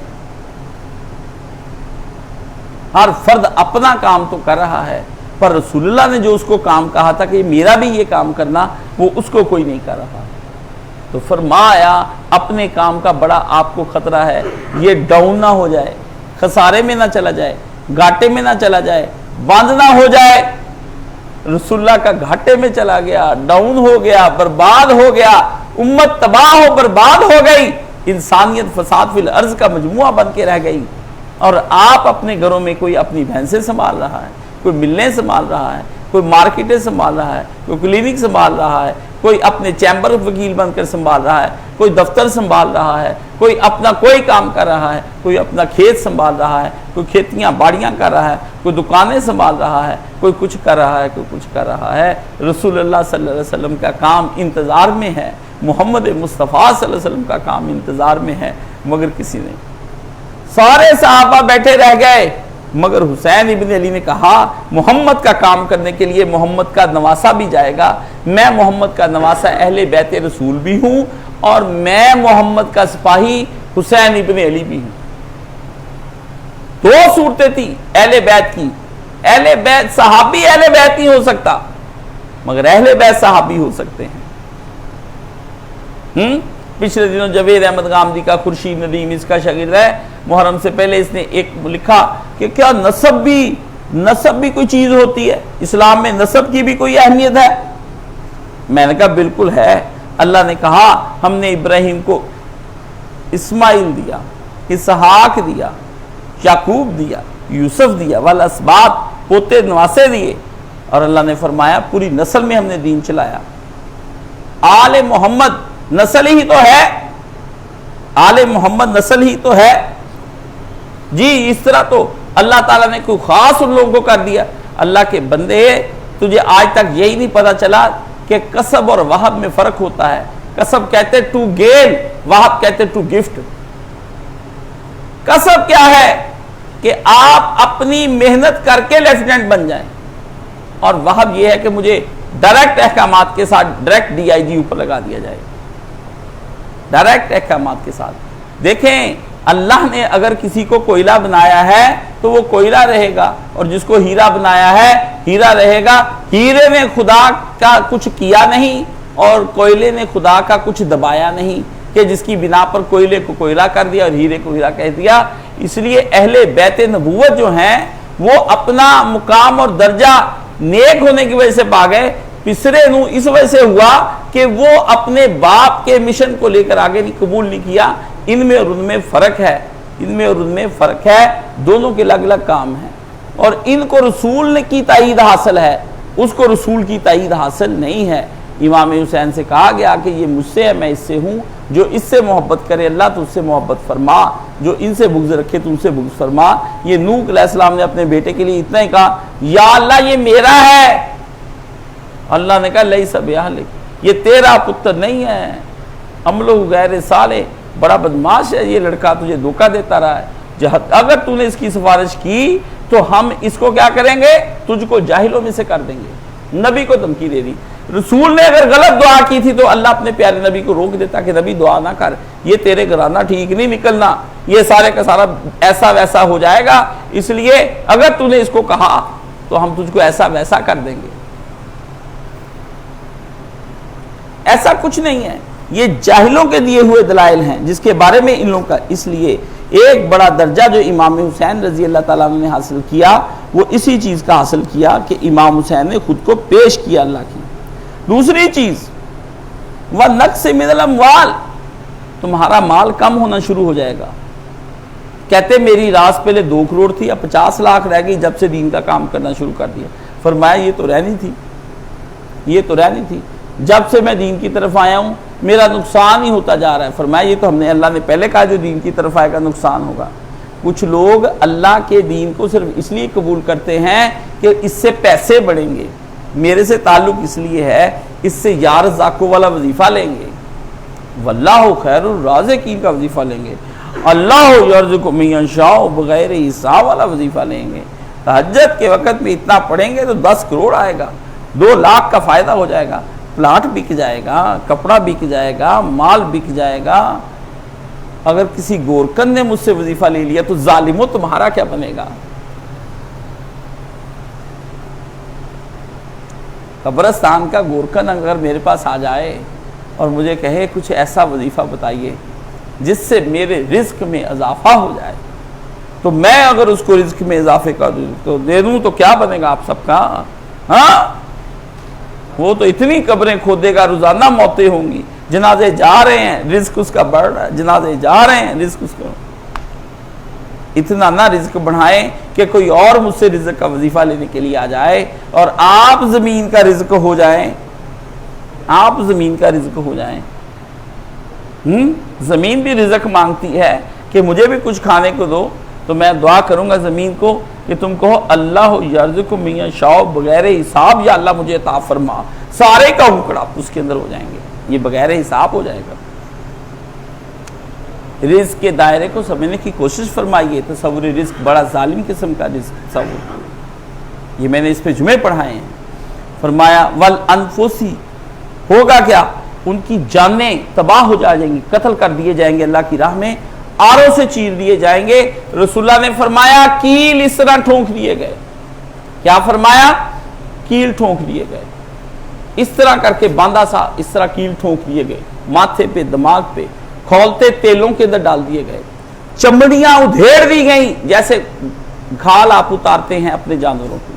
ہر فرد اپنا کام تو کر رہا ہے، پر رسول اللہ نے جو اس کو کام کہا تھا کہ میرا بھی یہ کام کرنا، وہ اس کو کوئی نہیں کر رہا۔ تو فرمایا اپنے کام کا بڑا آپ کو خطرہ ہے، یہ ڈاؤن نہ ہو جائے، خسارے میں نہ چلا جائے، گھاٹے میں نہ چلا جائے، بند نہ ہو جائے۔ رسول اللہ کا گھاٹے میں چلا گیا، ڈاؤن ہو گیا، برباد ہو گیا، امت تباہ ہو برباد ہو گئی، انسانیت فساد فی الارض کا مجموعہ بن کے رہ گئی۔ اور آپ اپنے گھروں میں کوئی اپنی بھینسیں سنبھال رہا ہے، کوئی ملیں سنبھال رہا ہے، کوئی مارکیٹیں سنبھال رہا ہے، کوئی کلینک سنبھال رہا ہے، کوئی اپنے چیمبر وکیل بن کر سنبھال رہا ہے، کوئی دفتر سنبھال رہا ہے، کوئی اپنا کوئی کام کر رہا ہے، کوئی اپنا کھیت سنبھال رہا ہے، کوئی کھیتیاں باڑیاں کر رہا ہے، کوئی دکانیں سنبھال رہا ہے، کوئی کچھ کر رہا ہے، کوئی کچھ کر رہا ہے۔ رسول اللہ صلی اللہ علیہ وسلم کا کام انتظار میں ہے، محمد مصطفیٰ صلی اللہ علیہ وسلم کا کام انتظار میں ہے، مگر کسی نے سارے صحابہ بیٹھے رہ گئے، مگر حسین ابن علی نے کہا محمد کا کام کرنے کے لیے محمد کا نواسہ بھی جائے گا، میں محمد کا نواسہ اہل بیت رسول بھی ہوں، اور میں محمد کا سپاہی حسین ابن علی بھی ہوں۔ دو صورتیں تھی اہل بیت کی، اہل بیت صحابی اہل بیت نہیں ہو سکتا، مگر اہل بیت صحابی ہو سکتے ہیں۔ پچھلے دنوں جاوید احمد غامدی کا خورشید ندیم اس کا شاگرد ہے، محرم سے پہلے اس نے ایک لکھا کہ کیا نسب بھی کوئی چیز ہوتی ہے، اسلام میں نسب کی بھی کوئی اہمیت ہے؟ میں نے کہا بالکل ہے۔ اللہ نے کہا ہم نے ابراہیم کو اسماعیل دیا، اسحاق دیا، یعقوب دیا، یوسف دیا، والاسباط پوتے نواسے دیے، اور اللہ نے فرمایا پوری نسل میں ہم نے دین چلایا۔ آل محمد نسل ہی تو ہے، آل محمد نسل ہی تو ہے جی۔ اس طرح تو اللہ تعالیٰ نے کوئی خاص ان لوگوں کو کر دیا۔ اللہ کے بندے، تجھے آج تک یہی نہیں پتا چلا کہ قصب اور وہب میں فرق ہوتا ہے؟ قصب کہتے ٹو گین، وہب کہتے ٹو گفٹ۔ قصب کیا ہے کہ آپ اپنی محنت کر کے لیفٹیننٹ بن جائیں، اور وہب یہ ہے کہ مجھے ڈائریکٹ احکامات کے ساتھ ڈائریکٹ ڈی آئی جی اوپر لگا دیا جائے، ڈائریکٹ احکامات کے ساتھ۔ دیکھیں اللہ نے اگر کسی کو کوئلہ بنایا ہے تو وہ کوئلہ رہے گا، اور جس کو ہیرا بنایا ہے ہیرا رہے گا۔ ہیرے نے خدا کا کچھ کیا نہیں اور کوئلے نے خدا کا کچھ دبایا نہیں، کہ جس کی بنا پر کوئلے کو کوئلہ کر دیا اور ہیرے کو ہیرا کہہ دیا۔ اس لیے اہل بیت نبوت جو ہیں وہ اپنا مقام اور درجہ نیک ہونے کی وجہ سے پا گئے، پسرے نو اس وجہ سے ہوا کہ وہ اپنے باپ کے مشن کو لے کر آگے نہیں قبول نہیں کیا۔ ان میں اور ان میں فرق ہے، ان میں اور ان میں فرق ہے، دونوں کے الگ الگ کام ہیں، اور ان کو رسول کی تائید حاصل ہے، اس کو رسول کی تائید حاصل نہیں ہے۔ امام حسین سے کہا گیا کہ یہ مجھ سے ہے، میں اس سے ہوں، جو اس سے محبت کرے اللہ تو اس سے محبت فرما، جو ان سے بغض رکھے تو ان سے بغض فرما۔ یہ نوح علیہ السلام نے اپنے بیٹے کے لیے اتنا ہی کہا، یا اللہ یہ میرا ہے، اللہ نے کہا لیس بأہلک، یہ تیرا پتر نہیں ہے، عملہ غیر صالح، بڑا بدماش ہے یہ لڑکا، تجھے دھوکہ دیتا رہا ہے، اگر تو نے اس کی سفارش کی تو ہم اس کو کیا کریں گے، تجھ کو جاہلوں میں سے کر دیں گے۔ نبی کو دھمکی دے دی۔ رسول نے اگر غلط دعا کی تھی تو اللہ اپنے پیارے نبی کو روک دیتا کہ نبی دعا نہ کر، یہ تیرے گھرانہ ٹھیک نہیں نکلنا، یہ سارے کا سارا ایسا ویسا ہو جائے گا، اس لیے اگر تو نے اس کو کہا تو ہم تجھ کو ایسا ویسا کر دیں گے۔ ایسا کچھ نہیں ہے، یہ جاہلوں کے دیے ہوئے دلائل ہیں جس کے بارے میں ان لوگوں کا، اس لیے ایک بڑا درجہ جو امام حسین رضی اللہ تعالیٰ عنہ نے حاصل کیا وہ اسی چیز کا حاصل کیا کہ امام حسین نے خود کو پیش کیا اللہ کی۔ دوسری چیز وَنَقْصٍ مِنَ الْأَمْوَالِ، تمہارا مال کم ہونا شروع ہو جائے گا۔ کہتے میری راس پہلے 2 کروڑ تھی، اب 50 لاکھ رہ گئی جب سے دین کا کام کرنا شروع کر دیا۔ فرمایا یہ تو رہنی تھی، یہ تو رہنی تھی، جب سے میں دین کی طرف آیا ہوں میرا نقصان ہی ہوتا جا رہا ہے۔ فرمایا یہ تو ہم نے، اللہ نے پہلے کہا جو دین کی طرف آئے گا نقصان ہوگا۔ کچھ لوگ اللہ کے دین کو صرف اس لیے قبول کرتے ہیں کہ اس سے پیسے بڑھیں گے، میرے سے تعلق اس لیے ہے اس سے یا رزاقوں والا وظیفہ لیں گے، واللہ خیر الرازقین کا وظیفہ لیں گے، اللہ یرزق من یشاء بغیر حساب والا وظیفہ لیں گے، تہجد کے وقت میں اتنا پڑھیں گے تو 10 کروڑ آئے گا، 2 لاکھ کا فائدہ ہو جائے گا، پلاٹ بک جائے گا، کپڑا بک جائے گا، مال بک جائے گا۔ اگر کسی گورکن نے مجھ سے وظیفہ لے لیا تو ظالموں تمہارا کیا بنے گا؟ قبرستان کا گورکن اگر میرے پاس آ جائے اور مجھے کہے کچھ ایسا وظیفہ بتائیے جس سے میرے رزق میں اضافہ ہو جائے، تو میں اگر اس کو رزق میں اضافے کا دے دوں تو کیا بنے گا آپ سب کا؟ ہاں، وہ تو اتنی قبریں کھودے گا، روزانہ موتیں ہوں گی، جنازے جا رہے ہیں رزق اس کا بڑھ رہا ہے، جنازے جا رہے ہیں رزق اس کا، اتنا نہ رزق بڑھائیں کہ کوئی اور مجھ سے رزق کا وظیفہ لینے کے لیے آ جائے اور آپ زمین کا رزق ہو جائیں، آپ زمین کا رزق ہو جائیں۔ زمین بھی رزق مانگتی ہے کہ مجھے بھی کچھ کھانے کو دو، تو میں دعا کروں گا زمین کو کہ تم کہو اللہ یرزق من یشاء بغیر حساب، یا اللہ مجھے عطا فرما، سارے کا ٹکڑا اس کے اندر ہو جائیں گے، یہ بغیر حساب ہو جائے گا۔ رزق کے دائرے کو سمجھنے کی کوشش فرمائیے۔ تصور رزق بڑا ظالم قسم کا رزق تصور، یہ میں نے اس پہ جمعے پڑھائے ہیں۔ فرمایا والانفسی، ہوگا کیا؟ ان کی جانیں تباہ ہو جائیں گی، قتل کر دیے جائیں گے اللہ کی راہ میں، آروں سے چیر دیے جائیں گے۔ رسول اللہ نے فرمایا کیل اس طرح ٹھونک دیے گئے، کیا فرمایا؟ کیل ٹھونک دیے گئے، اس طرح کر کے باندھا سا، اس طرح کیل ٹھونک دیے گئے، ماتھے پہ دماغ پہ، کھولتے تیلوں کے اندر ڈال دیے گئے، چمڑیاں ادھیڑ دی گئیں جیسے گھال آپ اتارتے ہیں اپنے جانوروں کی۔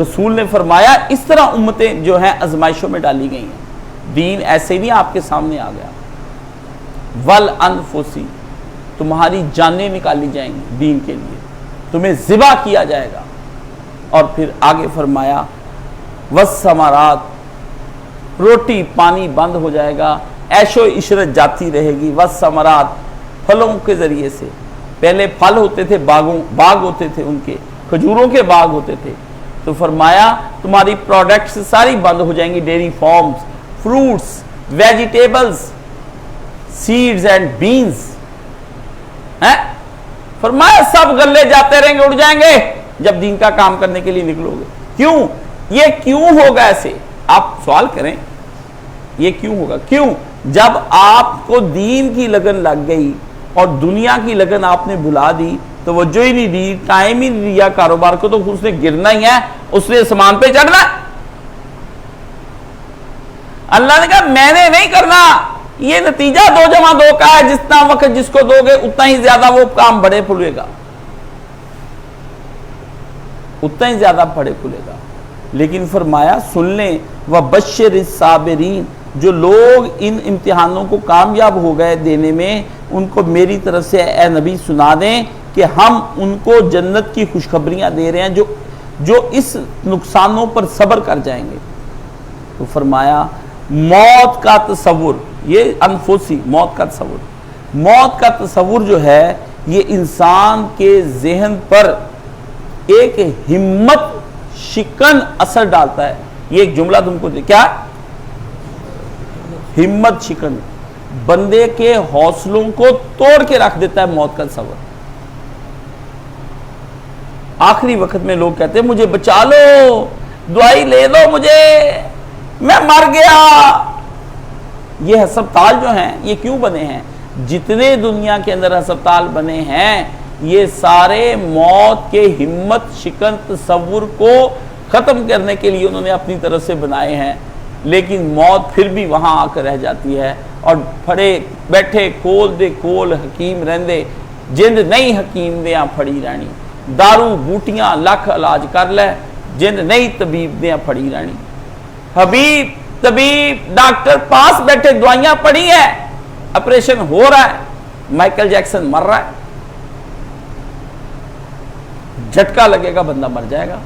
رسول نے فرمایا اس طرح امتیں جو ہیں آزمائشوں میں ڈالی گئی ہیں، دین ایسے نہیں آپ کے سامنے آ گیا۔ والانفسی، تمہاری جانیں نکالی جائیں گی دین کے لیے، تمہیں ذبح کیا جائے گا۔ اور پھر آگے فرمایا والثمرات، روٹی پانی بند ہو جائے گا، عیش و عشرت جاتی رہے گی۔ والثمرات، پھلوں کے ذریعے سے، پہلے پھل ہوتے تھے، باغ ہوتے تھے، ان کے کھجوروں کے باغ ہوتے تھے، تو فرمایا تمہاری پروڈکٹس ساری بند ہو جائیں گی، dairy farms, fruits, vegetables, seeds and beans, فرمایا سب غلے جاتے رہیں گے، اڑ جائیں گے جب دین کا کام کرنے کے لیے نکلو گے۔ کیوں؟ یہ کیوں ہوگا ایسے؟ آپ سوال کریں یہ کیوں ہوگا؟ کیوں؟ جب آپ کو دین کی لگن لگ گئی اور دنیا کی لگن آپ نے بھلا دی، توجہ ہی نہیں دی، ٹائم ہی نہیں دیا کاروبار کو، تو اس نے گرنا ہی ہے، اس نے آسمان پہ چڑھنا۔ اللہ نے کہا میں نے نہیں کرنا، یہ نتیجہ 2 جمع 2 کا ہے، جتنا وقت جس کو دو گے اتنا ہی زیادہ وہ کام بڑے پھلے گا، اتنا ہی زیادہ بڑے پھلے گا۔ لیکن فرمایا سن لیں وبشر الصابرین، جو لوگ ان امتحانوں کو کامیاب ہو گئے دینے میں، ان کو میری طرف سے اے نبی سنا دیں کہ ہم ان کو جنت کی خوشخبریاں دے رہے ہیں جو اس نقصانوں پر صبر کر جائیں گے۔ تو فرمایا موت کا تصور، یہ انفسی موت کا تصور جو ہے یہ انسان کے ذہن پر ایک ہمت شکن اثر ڈالتا ہے۔ یہ ایک جملہ تم کو کیا؟ ہمت شکن، بندے کے حوصلوں کو توڑ کے رکھ دیتا ہے موت کا تصور۔ آخری وقت میں لوگ کہتے ہیں مجھے بچا لو، دعائی لے دو مجھے، میں مر گیا۔ یہ ہسپتال جو ہیں یہ کیوں بنے ہیں؟ جتنے دنیا کے اندر ہسپتال بنے ہیں یہ سارے موت کے ہمت شکن تصور کو ختم کرنے کے لیے انہوں نے اپنی طرف سے بنائے ہیں، لیکن موت پھر بھی وہاں آ کر رہ جاتی ہے، اور پھڑے بیٹھے کول دے کول حکیم رہندے، جند نہیں حکیم دیاں پھڑی رہنی، دارو بوٹیاں لکھ علاج کر لے، جند نہیں طبیب دیاں پھڑی رہنی۔ حبیب طبیب ڈاکٹر پاس بیٹھے دعائیاں پڑھی ہیں، آپریشن ہو رہا ہے، مائیکل جیکسن مر رہا ہے، جھٹکا لگے گا بندہ مر جائے گا،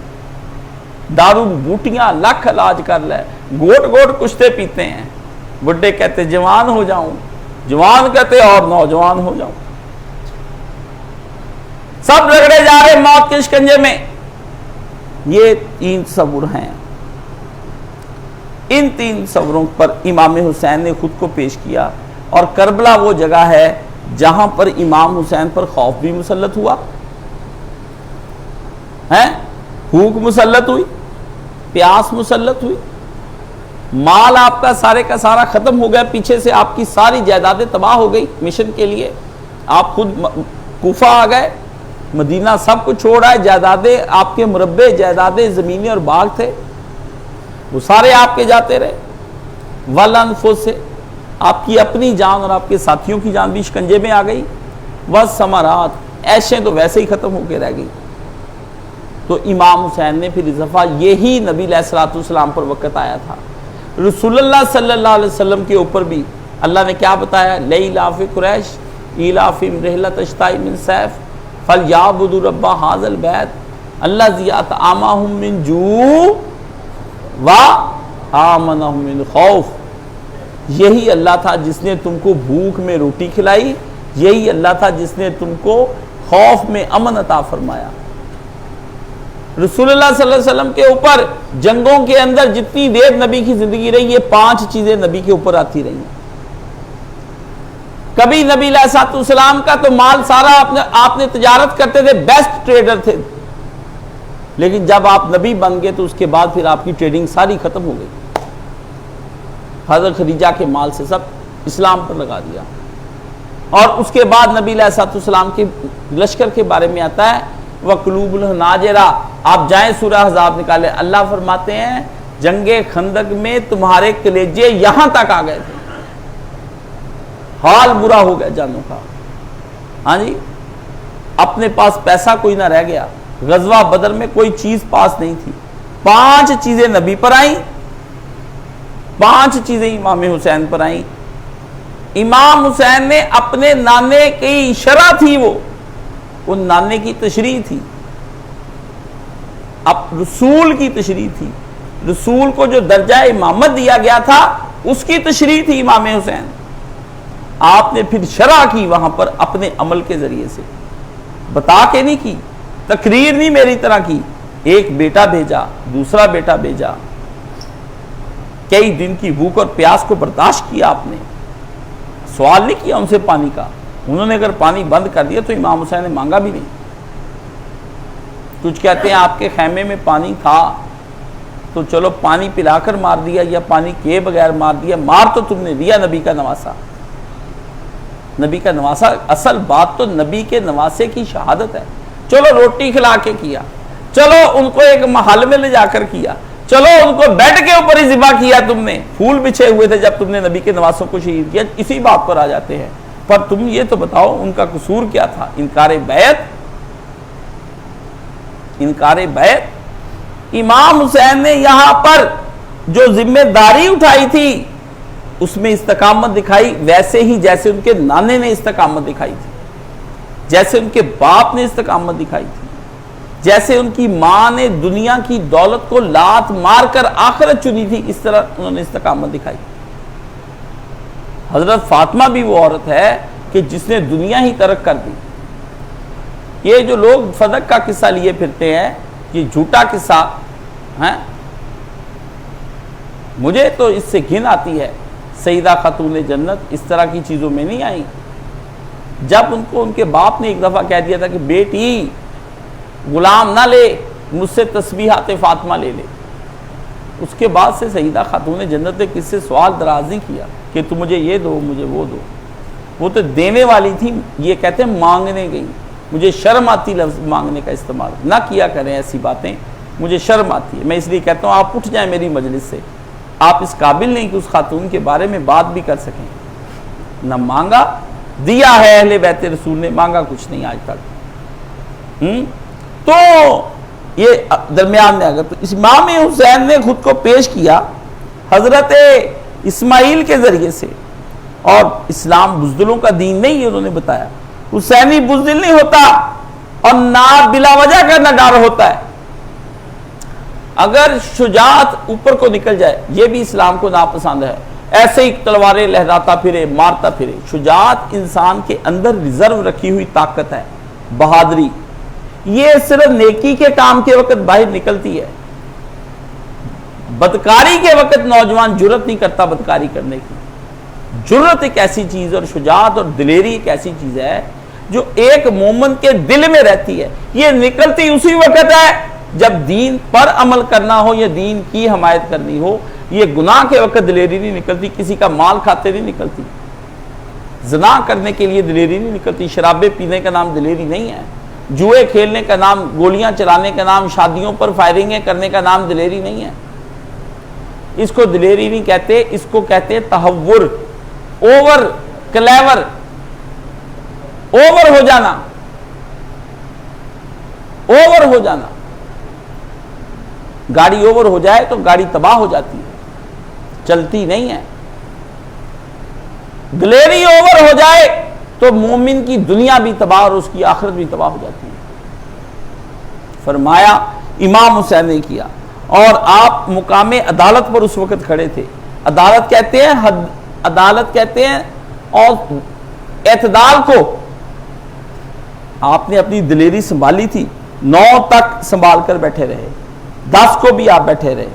دارو بوٹیاں لکھ علاج کر لے، گھوٹ گھوٹ کشتے پیتے ہیں، بڈھے کہتے جوان ہو جاؤں، جوان کہتے اور نوجوان ہو جاؤں، سب رگڑے جا رہے موت کے شکنجے میں۔ یہ 3 تصور ہیں، ان 3 تصوروں پر امام حسین نے خود کو پیش کیا، اور کربلا وہ جگہ ہے جہاں پر امام حسین پر خوف بھی مسلط ہوا ہے، بھوک مسلط ہوئی، پیاس مسلط ہوئی، مال آپ کا سارے کا سارا ختم ہو گیا، پیچھے سے آپ کی ساری جائیدادیں تباہ ہو گئی مشن کے لیے، آپ خود کوفہ آ گئے، مدینہ سب کچھ چھوڑ آئے، جائیدادیں آپ کے مربع جائیدادیں زمینیں اور باغ تھے وہ سارے آپ کے جاتے رہے، والانفس سے آپ کی اپنی جان اور آپ کے ساتھیوں کی جان بھی شکنجے میں آ گئی، والثمرات عیشیں تو ویسے ہی ختم ہو کے رہ گئی۔ تو امام حسین نے پھر اس دفعہ یہی نبی علیہ الصلوۃ والسلام پر وقت آیا تھا، رسول اللہ صلی اللہ علیہ وسلم کے اوپر بھی اللہ نے کیا بتایا؟ لإیلاف قریش ایلافہم رحلۃ الشتاء من صیف فلیعبدوا رب ھذا البیت الذی اطعمہم من جوع وآمنہم من خوف۔ یہی اللہ تھا جس نے تم کو بھوک میں روٹی کھلائی، یہی اللہ تھا جس نے تم کو خوف میں امن عطا فرمایا۔ رسول اللہ صلی اللہ علیہ وسلم کے اوپر جنگوں کے اندر جتنی دیر نبی کی زندگی رہی، یہ 5 چیزیں نبی کے اوپر آتی رہی ہیں۔ کبھی نبی علیہ الصلوۃ والسلام کا تو مال سارا آپ نے تجارت کرتے تھے، بیسٹ ٹریڈر تھے، لیکن جب آپ نبی بن گئے تو اس کے بعد پھر آپ کی ٹریڈنگ ساری ختم ہو گئی، حضرت خدیجہ کے مال سے سب اسلام پر لگا دیا۔ اور اس کے بعد نبی علیہ الصلوۃ والسلام کے لشکر کے بارے میں آتا ہے وَقُلُوبُ الْحَنَاجِرَ، آپ جائیں سورہ احزاب نکالیں، اللہ فرماتے ہیں جنگ خندق میں تمہارے کلیجے یہاں تک آ گئے تھے، حال برا ہو گیا جانوں کا، ہاں جی، اپنے پاس پیسہ کوئی نہ رہ گیا، غزوہ بدر میں کوئی چیز پاس نہیں تھی، 5 چیزیں نبی پر آئیں، 5 چیزیں امام حسین پر آئیں۔ امام حسین نے اپنے نانے کی شرح تھی، وہ نانے کی تشریح تھی، اب رسول کی تشریح تھی، رسول کو جو درجہ امامت دیا گیا تھا اس کی تشریح تھی امام حسین۔ آپ نے پھر شرح کی وہاں پر اپنے عمل کے ذریعے سے، بتا کے نہیں کی، تقریر نہیں میری طرح کی، ایک بیٹا بھیجا، دوسرا بیٹا بھیجا، کئی دن کی بھوک اور پیاس کو برداشت کیا، آپ نے سوال نہیں کیا ان سے پانی کا، انہوں نے اگر پانی بند کر دیا تو امام حسین نے مانگا بھی نہیں۔ کچھ کہتے ہیں آپ کے خیمے میں پانی تھا تو چلو پانی پلا کر مار دیا یا پانی کے بغیر مار دیا، مار تو تم نے دیا نبی کا نواسا، نبی کا نواسا، اصل بات تو نبی کے نواسے کی شہادت ہے۔ چلو روٹی کھلا کے کیا، چلو ان کو ایک محل میں لے جا کر کیا، چلو ان کو بیڈ کے اوپر ہی ذبح کیا تم نے، پھول بچھے ہوئے تھے جب تم نے نبی کے نواسوں کو شہید کیا، اسی بات پر آ جاتے ہیں۔ پر تم یہ تو بتاؤ ان کا قصور کیا تھا؟ انکار بیعت، انکار بیعت۔ امام حسین نے یہاں پر جو ذمہ داری اٹھائی تھی اس میں استقامت دکھائی ویسے ہی جیسے ان کے نانے نے استقامت دکھائی تھی، جیسے ان کے باپ نے استقامت دکھائی تھی، جیسے ان کی ماں نے دنیا کی دولت کو لات مار کر آخرت چنی تھی، اس طرح انہوں نے استقامت دکھائی۔ حضرت فاطمہ بھی وہ عورت ہے کہ جس نے دنیا ہی ترک کر دی۔ یہ جو لوگ فدق کا قصہ لیے پھرتے ہیں، یہ جھوٹا قصہ ہے، مجھے تو اس سے گھن آتی ہے۔ سیدہ خاتون جنت اس طرح کی چیزوں میں نہیں آئی۔ جب ان کو ان کے باپ نے ایک دفعہ کہہ دیا تھا کہ بیٹی غلام نہ لے، مجھ سے تسبیحات فاطمہ لے لے، اس کے بعد سے سیدہ خاتون جنت نے کس سے سوال دراز نہیں کیا کہ تم مجھے یہ دو، مجھے وہ دو۔ وہ تو دینے والی تھی، یہ کہتے ہیں مانگنے گئی۔ مجھے شرم آتی لفظ مانگنے کا استعمال نہ کیا کریں، ایسی باتیں مجھے شرم آتی ہے۔ میں اس لیے کہتا ہوں آپ اٹھ جائیں میری مجلس سے، آپ اس قابل نہیں کہ اس خاتون کے بارے میں بات بھی کر سکیں۔ نہ مانگا، دیا ہے اہل بیت رسول نے، مانگا کچھ نہیں آج تک۔ تو یہ درمیان میں اگر تو امام حسین نے خود کو پیش کیا حضرت اسماعیل کے ذریعے سے، اور اسلام بزدلوں کا دین نہیں ہے، انہوں نے بتایا حسینی بزدل نہیں ہوتا، اور نہ بلا وجہ کا نہ ڈر ہوتا ہے۔ اگر شجاعت اوپر کو نکل جائے، یہ بھی اسلام کو ناپسند ہے، ایسے ہی تلواریں لہراتا پھرے، مارتا پھرے۔ شجاعت انسان کے اندر ریزرو رکھی ہوئی طاقت ہے، بہادری، یہ صرف نیکی کے کام کے وقت باہر نکلتی ہے۔ بدکاری کے وقت نوجوان جرت نہیں کرتا بدکاری کرنے کی۔ جرت ایک ایسی چیز اور شجاعت اور دلیری ایک ایسی چیز ہے جو ایک مومن کے دل میں رہتی ہے، یہ نکلتی اسی وقت ہے جب دین پر عمل کرنا ہو یا دین کی حمایت کرنی ہو۔ یہ گناہ کے وقت دلیری نہیں نکلتی، کسی کا مال کھاتے نہیں نکلتی، زنا کرنے کے لیے دلیری نہیں نکلتی، شرابیں پینے کا نام دلیری نہیں ہے، جوئے کھیلنے کا نام، گولیاں چلانے کا نام، شادیوں پر فائرنگیں کرنے کا نام دلیری نہیں ہے۔ اس کو دلیری نہیں کہتے، اس کو کہتے ہیں تہور، اوور کلیور، اوور ہو جانا، اوور ہو جانا۔ گاڑی اوور ہو جائے تو گاڑی تباہ ہو جاتی ہے، چلتی نہیں ہے۔ دلیری اوور ہو جائے تو مومن کی دنیا بھی تباہ اور اس کی آخرت بھی تباہ ہو جاتی ہے۔ فرمایا امام حسین نے کیا، اور آپ مقام عدالت پر اس وقت کھڑے تھے۔ عدالت کہتے ہیں عدالت کہتے ہیں اور اعتدال کو آپ نے اپنی دلیری سنبھالی تھی، 9 تک سنبھال کر بیٹھے رہے، 10 کو بھی آپ بیٹھے رہے،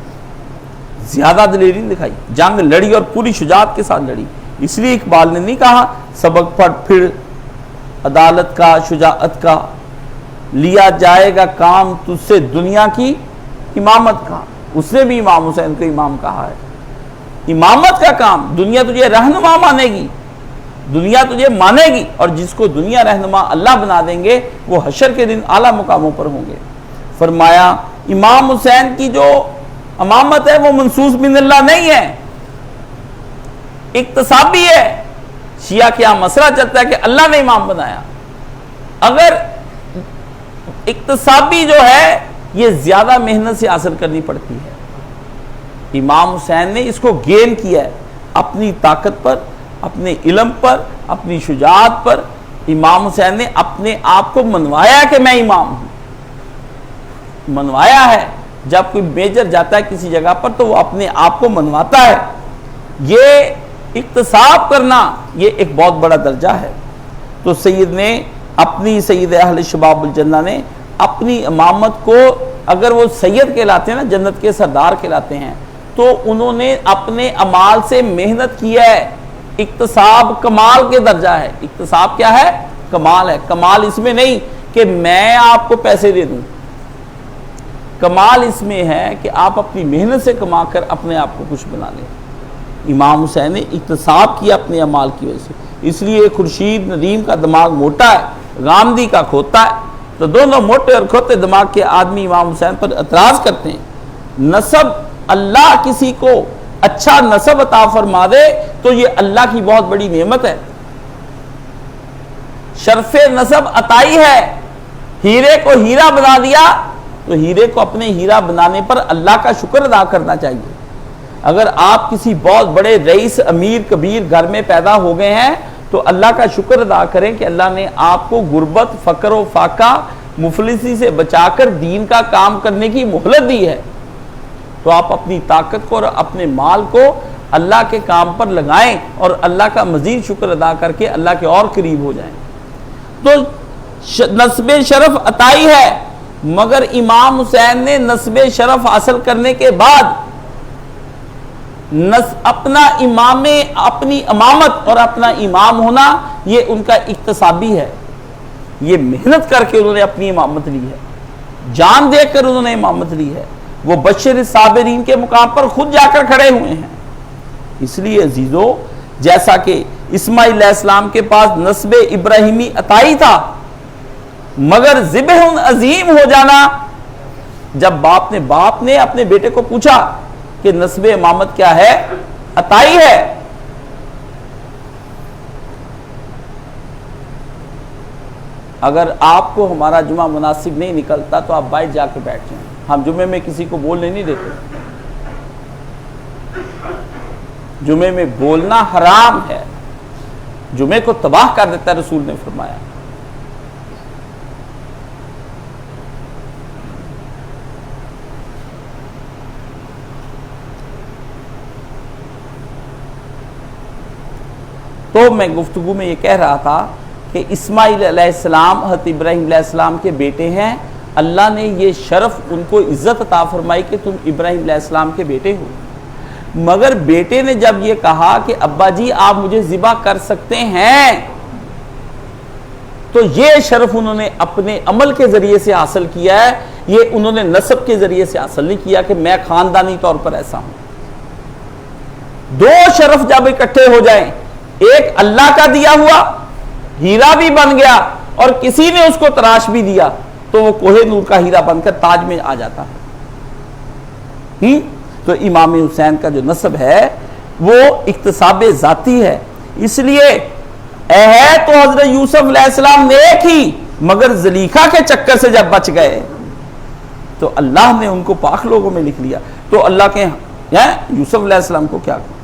زیادہ دلیری نہیں دکھائی، جنگ لڑی اور پوری شجاعت کے ساتھ لڑی۔ اس لیے اقبال نے نہیں کہا سبق پڑھ پھر عدالت کا، شجاعت کا، لیا جائے گا کام تجھ سے دنیا کی امامت کا۔ اس نے بھی امام حسین کو امام کہا ہے۔ امامت کا کام، دنیا تجھے رہنما مانے گی، دنیا تجھے مانے گی، اور جس کو دنیا رہنما اللہ بنا دیں گے وہ حشر کے دن اعلیٰ مقاموں پر ہوں گے۔ فرمایا امام حسین کی جو امامت ہے وہ منصوص من اللہ نہیں ہے، اکتسابی ہے۔ شیعہ کیا مسئلہ چلتا ہے کہ اللہ نے امام بنایا، اگر اکتسابی جو ہے یہ زیادہ محنت سے حاصل کرنی پڑتی ہے۔ امام حسین نے اس کو گین کیا ہے اپنی طاقت پر، اپنے علم پر، اپنی شجاعت پر۔ امام حسین نے اپنے آپ کو منوایا کہ میں امام ہوں، منوایا ہے۔ جب کوئی میجر جاتا ہے کسی جگہ پر تو وہ اپنے آپ کو منواتا ہے۔ یہ اکتساب کرنا یہ ایک بہت بڑا درجہ ہے۔ تو سید نے اپنی، سید اہل شباب الجنہ نے اپنی امامت کو، اگر وہ سید کہلاتے ہیں نا، جنت کے سردار کہلاتے ہیں، تو انہوں نے اپنے اعمال سے محنت کی ہے۔ اکتساب کمال کے درجہ ہے۔ اکتساب کیا ہے؟ کمال ہے۔ کمال اس میں نہیں کہ میں آپ کو پیسے دے دوں، کمال اس میں ہے کہ آپ اپنی محنت سے کما کر اپنے آپ کو کچھ بنا لیں۔ امام حسین نے اکتساب کیا اپنے اعمال کی وجہ سے، اس لیے خورشید ندیم کا دماغ موٹا ہے، غامدی کا کھوتا ہے، تو دونوں موٹے اور کھوتے دماغ کے آدمی امام حسین پر اعتراض کرتے ہیں۔ نسب، اللہ کسی کو اچھا نسب عطا فرما دے تو یہ اللہ کی بہت بڑی نعمت ہے، شرف نسب عطائی ہے۔ ہیرے کو ہیرا بنا دیا تو ہیرے کو اپنے ہیرا بنانے پر اللہ کا شکر ادا کرنا چاہیے۔ اگر آپ کسی بہت بڑے رئیس امیر کبیر گھر میں پیدا ہو گئے ہیں تو اللہ کا شکر ادا کریں کہ اللہ نے آپ کو غربت، فقر و فاقہ، مفلسی سے بچا کر دین کا کام کرنے کی مہلت دی ہے، تو آپ اپنی طاقت کو اور اپنے مال کو اللہ کے کام پر لگائیں اور اللہ کا مزید شکر ادا کر کے اللہ کے اور قریب ہو جائیں۔ تو نسب شرف عطائی ہے، مگر امام حسین نے نسب شرف حاصل کرنے کے بعد اپنا اپنی امامت اور اپنا امام ہونا یہ ان کا اکتسابی ہے، یہ محنت کر کے انہوں نے اپنی امامت لی ہے، جان دے کر انہوں نے امامت لی ہے، وہ بشر الصابرین کے مقام پر خود جا کر کھڑے ہوئے ہیں۔ اس لیے عزیزو، جیسا کہ اسماعیل علیہ السلام کے پاس نسب ابراہیمی عطائی تھا، مگر ذبح عظیم ہو جانا، جب باپ نے اپنے بیٹے کو پوچھا کہ نسب امامت کیا ہے، عطائی ہے، اگر آپ کو ہمارا جمعہ مناسب نہیں نکلتا تو آپ باہر جا کے بیٹھ جائیں، ہم جمعے میں کسی کو بولنے نہیں دیتے، جمعے میں بولنا حرام ہے، جمعے کو تباہ کر دیتا ہے، رسول نے فرمایا۔ تو میں گفتگو میں یہ کہہ رہا تھا کہ اسماعیل علیہ السلام حضرت ابراہیم علیہ السلام کے بیٹے ہیں، اللہ نے یہ شرف ان کو عزت عطا فرمائی کہ تم ابراہیم علیہ السلام کے بیٹے ہو، مگر بیٹے نے جب یہ کہا کہ ابا جی آپ مجھے ذبح کر سکتے ہیں، تو یہ شرف انہوں نے اپنے عمل کے ذریعے سے حاصل کیا ہے، یہ انہوں نے نسب کے ذریعے سے حاصل نہیں کیا کہ میں خاندانی طور پر ایسا ہوں۔ دو شرف جب اکٹھے ہو جائیں، ایک اللہ کا دیا ہوا ہیرا بھی بن گیا اور کسی نے اس کو تراش بھی دیا تو وہ کوہ نور کا ہیرا بن کر تاج میں آ جاتا ہے۔ تو امام حسین کا جو نسب ہے وہ اکتساب ذاتی ہے، اس لیے ہے تو حضرت یوسف علیہ السلام نیک ہی، مگر زلیخا کے چکر سے جب بچ گئے تو اللہ نے ان کو پاک لوگوں میں لکھ لیا۔ تو اللہ کے یوسف علیہ السلام کو کیا کہا؟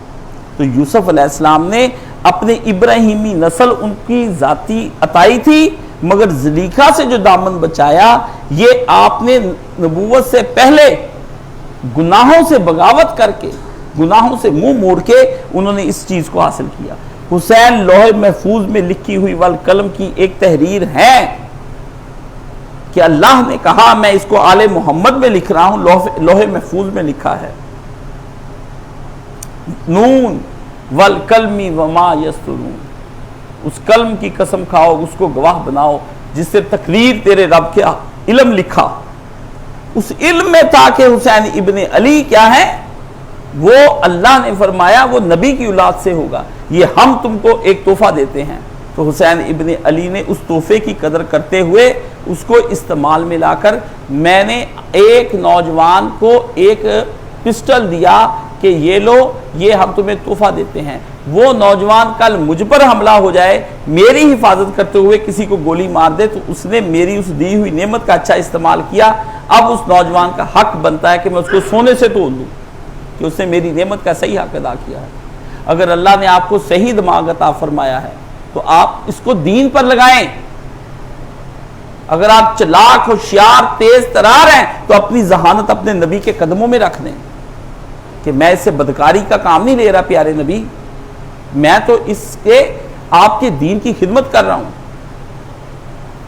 تو یوسف علیہ السلام نے اپنے ابراہیمی نسل ان کی ذاتی عطائی تھی، مگر زلیخا سے جو دامن بچایا یہ آپ نے نبوت سے پہلے گناہوں سے بغاوت کر کے، گناہوں سے منہ موڑ کے انہوں نے اس چیز کو حاصل کیا۔ حسین لوح محفوظ میں لکھی ہوئی والقلم کی ایک تحریر ہے کہ اللہ نے کہا میں اس کو آل محمد میں لکھ رہا ہوں، لوح محفوظ میں لکھا ہے، نون والقلم وما یسطرون، اس قلم کی قسم کھاؤ، اس کو گواہ بناؤ جس سے تقریر تیرے رب کے علم لکھا۔ اس علم میں تھا کہ حسین ابن علی کیا ہے، وہ اللہ نے فرمایا وہ نبی کی اولاد سے ہوگا، یہ ہم تم کو ایک تحفہ دیتے ہیں۔ تو حسین ابن علی نے اس تحفے کی قدر کرتے ہوئے اس کو استعمال میں لا کر، میں نے ایک نوجوان کو ایک پسٹل دیا کہ یہ لو، یہ ہم تمہیں تحفہ دیتے ہیں، وہ نوجوان کل مجھ پر حملہ ہو جائے، میری حفاظت کرتے ہوئے کسی کو گولی مار دے، تو اس نے میری اس دی ہوئی نعمت کا اچھا استعمال کیا، اب اس نوجوان کا حق بنتا ہے کہ میں اس کو سونے سے توڑ دوں کہ اس نے میری نعمت کا صحیح حق ادا کیا ہے۔ اگر اللہ نے آپ کو صحیح دماغ عطا فرمایا ہے تو آپ اس کو دین پر لگائیں، اگر آپ چلاک، ہوشیار، تیز ترار ہیں تو اپنی ذہانت اپنے نبی کے قدموں میں رکھ دیں کہ میں اس سے بدکاری کا کام نہیں لے رہا پیارے نبی، میں تو اس کے آپ کے دین کی خدمت کر رہا ہوں،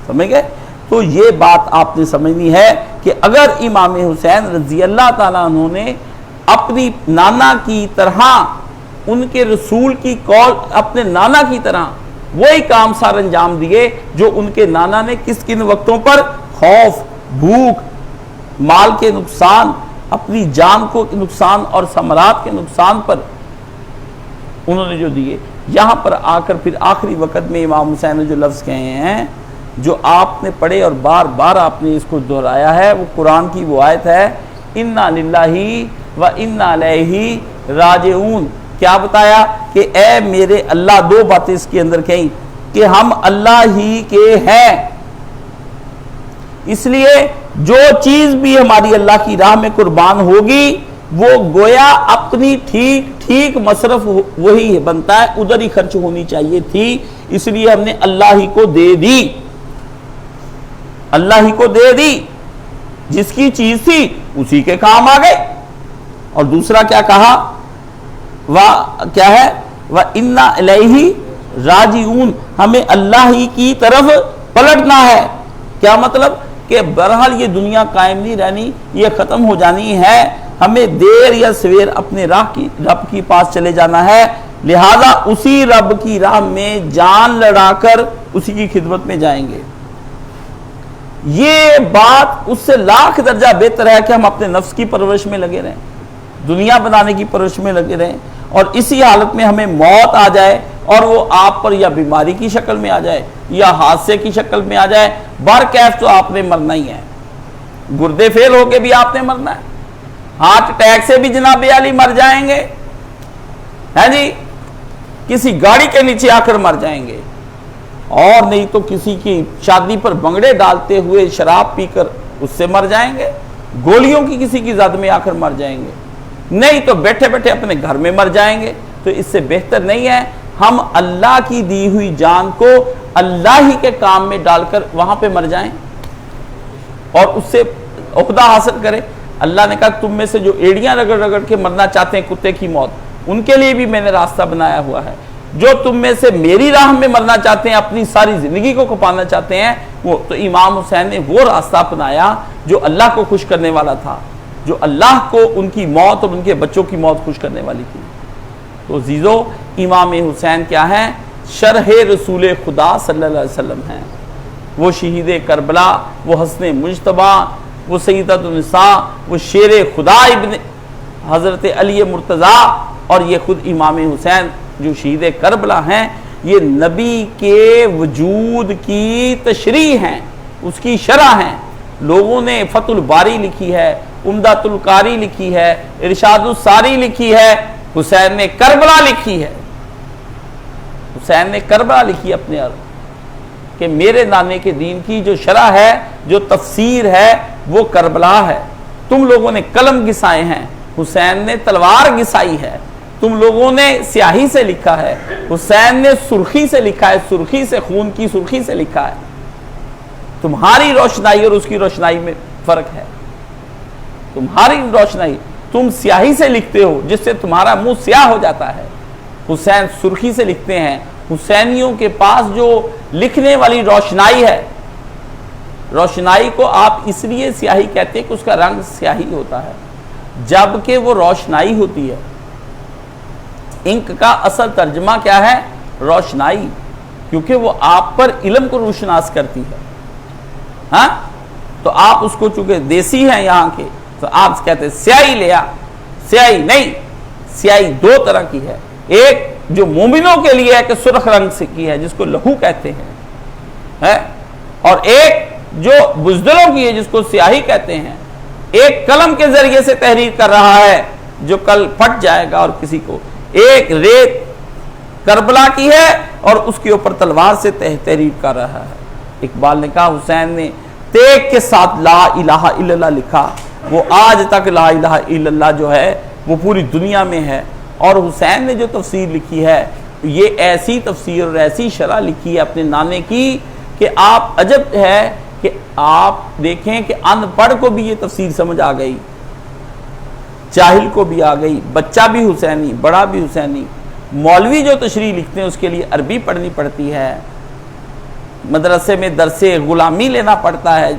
سمجھ گئے؟ تو یہ بات آپ نے سمجھنی ہے کہ اگر امام حسین رضی اللہ تعالیٰ عنہ نے اپنی نانا کی طرح، ان کے رسول کی قول اپنے نانا کی طرح وہی کام سار انجام دیے جو ان کے نانا نے کن وقتوں پر خوف، بھوک، مال کے نقصان، اپنی جان کو نقصان اور ثمرات کے نقصان پر انہوں نے جو دیے، یہاں پر آ کر پھر آخری وقت میں امام حسین نے جو لفظ کہے ہیں جو آپ نے پڑھے اور بار بار آپ نے اس کو دہرایا ہے، وہ قرآن کی وہ آیت ہے انا للہ و انا الیہ راجعون۔ کیا بتایا کہ اے میرے اللہ، دو باتیں اس کے اندر کہیں کہ ہم اللہ ہی کے ہیں، اس لیے جو چیز بھی ہماری اللہ کی راہ میں قربان ہوگی وہ گویا اپنی ٹھیک مصرف وہی بنتا ہے، ادھر ہی خرچ ہونی چاہیے تھی، اس لیے ہم نے اللہ ہی کو دے دی، اللہ ہی کو دے دی، جس کی چیز تھی اسی کے کام آ گئے۔ اور دوسرا کیا کہا، کیا ہے، وَإِنَّا إِلَيْهِ رَاجِعُونَ، ہمیں اللہ ہی کی طرف پلٹنا ہے۔ کیا مطلب کہ بہرحال یہ دنیا قائم نہیں رہنی، یہ ختم ہو جانی ہے، ہمیں دیر یا سویر اپنے رب کی پاس چلے جانا ہے، لہذا اسی رب کی راہ میں جان لڑا کر اسی کی خدمت میں جائیں گے۔ یہ بات اس سے لاکھ درجہ بہتر ہے کہ ہم اپنے نفس کی پرورش میں لگے رہیں، دنیا بنانے کی پرورش میں لگے رہیں، اور اسی حالت میں ہمیں موت آ جائے اور وہ آپ پر یا بیماری کی شکل میں آ جائے یا حادثے کی شکل میں آ جائے، برکیف تو آپ نے مرنا ہی ہے، گردے فیل ہو کے بھی آپ نے مرنا ہے، ہارٹ اٹیک سے بھی جناب علی مر جائیں گے، ہے جی، کسی گاڑی کے نیچے آ کر مر جائیں گے، اور نہیں تو کسی کی شادی پر بنگڑے ڈالتے ہوئے شراب پی کر اس سے مر جائیں گے، گولیوں کی کسی کی زد میں آ کر مر جائیں گے، نہیں تو بیٹھے بیٹھے اپنے گھر میں مر جائیں گے۔ تو اس سے بہتر نہیں ہے ہم اللہ کی دی ہوئی جان کو اللہ ہی کے کام میں ڈال کر وہاں پہ مر جائیں اور اس سے عہدہ حاصل کریں۔ اللہ نے کہا تم میں سے جو ایڑیاں رگڑ رگڑ کے مرنا چاہتے ہیں کتے کی موت، ان کے لیے بھی میں نے راستہ بنایا ہوا ہے، جو تم میں سے میری راہ میں مرنا چاہتے ہیں، اپنی ساری زندگی کو کھپانا چاہتے ہیں، وہ تو امام حسین نے وہ راستہ اپنایا جو اللہ کو خوش کرنے والا تھا، جو اللہ کو ان کی موت اور ان کے بچوں کی موت خوش کرنے والی تھی۔ تو عزیزو، امام حسین کیا ہیں؟ شرح رسول خدا صلی اللہ علیہ وسلم ہیں، وہ شہید کربلا، وہ حسن مجتبی، وہ سیدۃ النساء، وہ شیر خدا ابن حضرت علی مرتضیٰ، اور یہ خود امام حسین جو شہید کربلا ہیں، یہ نبی کے وجود کی تشریح ہیں، اس کی شرح ہیں۔ لوگوں نے فتح الباری لکھی ہے، عمدۃ القاری لکھی ہے، ارشاد الساری لکھی ہے، حسین نے کربلا لکھی ہے، حسین نے کربلا لکھی اپنے عرض کہ میرے نانے کے دین کی جو شرح ہے، جو تفسیر ہے، وہ کربلا ہے۔ تم لوگوں نے قلم گسائے ہیں، حسین نے تلوار گسائی ہے، تم لوگوں نے سیاہی سے لکھا ہے، حسین نے سرخی سے لکھا ہے، سرخی سے، خون کی سرخی سے لکھا ہے۔ تمہاری روشنائی اور اس کی روشنائی میں فرق ہے، تمہاری روشنائی، تم سیاہی سے لکھتے ہو جس سے تمہارا منہ سیاہ ہو جاتا ہے، حسین سرخی سے لکھتے ہیں۔ حسینیوں کے پاس جو لکھنے والی روشنائی ہے، روشنائی کو آپ اس لیے سیاہی کہتے ہیں کہ اس کا رنگ سیاہی ہوتا ہے، جبکہ وہ روشنائی ہوتی ہے۔ انک کا اصل ترجمہ کیا ہے؟ روشنائی، کیونکہ وہ آپ پر علم کو روشناس کرتی ہے۔ ہاں، تو آپ اس کو چونکہ دیسی ہیں یہاں کے، تو آپ کہتے ہیں سیاہی لیا، سیاہی نہیں، سیاہی دو طرح کی ہے، ایک جو مومنوں کے لیے ہے کہ سرخ رنگ سے کی ہے جس کو لہو کہتے ہیں، اور ایک جو بزدلوں کی ہے جس کو سیاہی کہتے ہیں۔ ایک قلم کے ذریعے سے تحریر کر رہا ہے جو کل پھٹ جائے گا اور کسی کو، ایک ریت کربلا کی ہے اور اس کے اوپر تلوار سے تحریر کر رہا ہے۔ اقبال نے کہا حسین نے تیغ کے ساتھ لا الہ الا اللہ لکھا، وہ آج تک لا الہ الا اللہ جو ہے وہ پوری دنیا میں ہے۔ اور حسین نے جو تفسیر لکھی ہے، یہ ایسی تفسیر اور ایسی شرح لکھی ہے اپنے نانے کی کہ آپ عجب ہے کہ آپ دیکھیں کہ ان پڑھ کو بھی یہ تفسیر سمجھ آ گئی، جاہل کو بھی آ گئی، بچہ بھی حسینی، بڑا بھی حسینی۔ مولوی جو تشریح لکھتے ہیں اس کے لیے عربی پڑھنی پڑتی ہے، مدرسے میں درس غلامی لینا پڑتا ہے،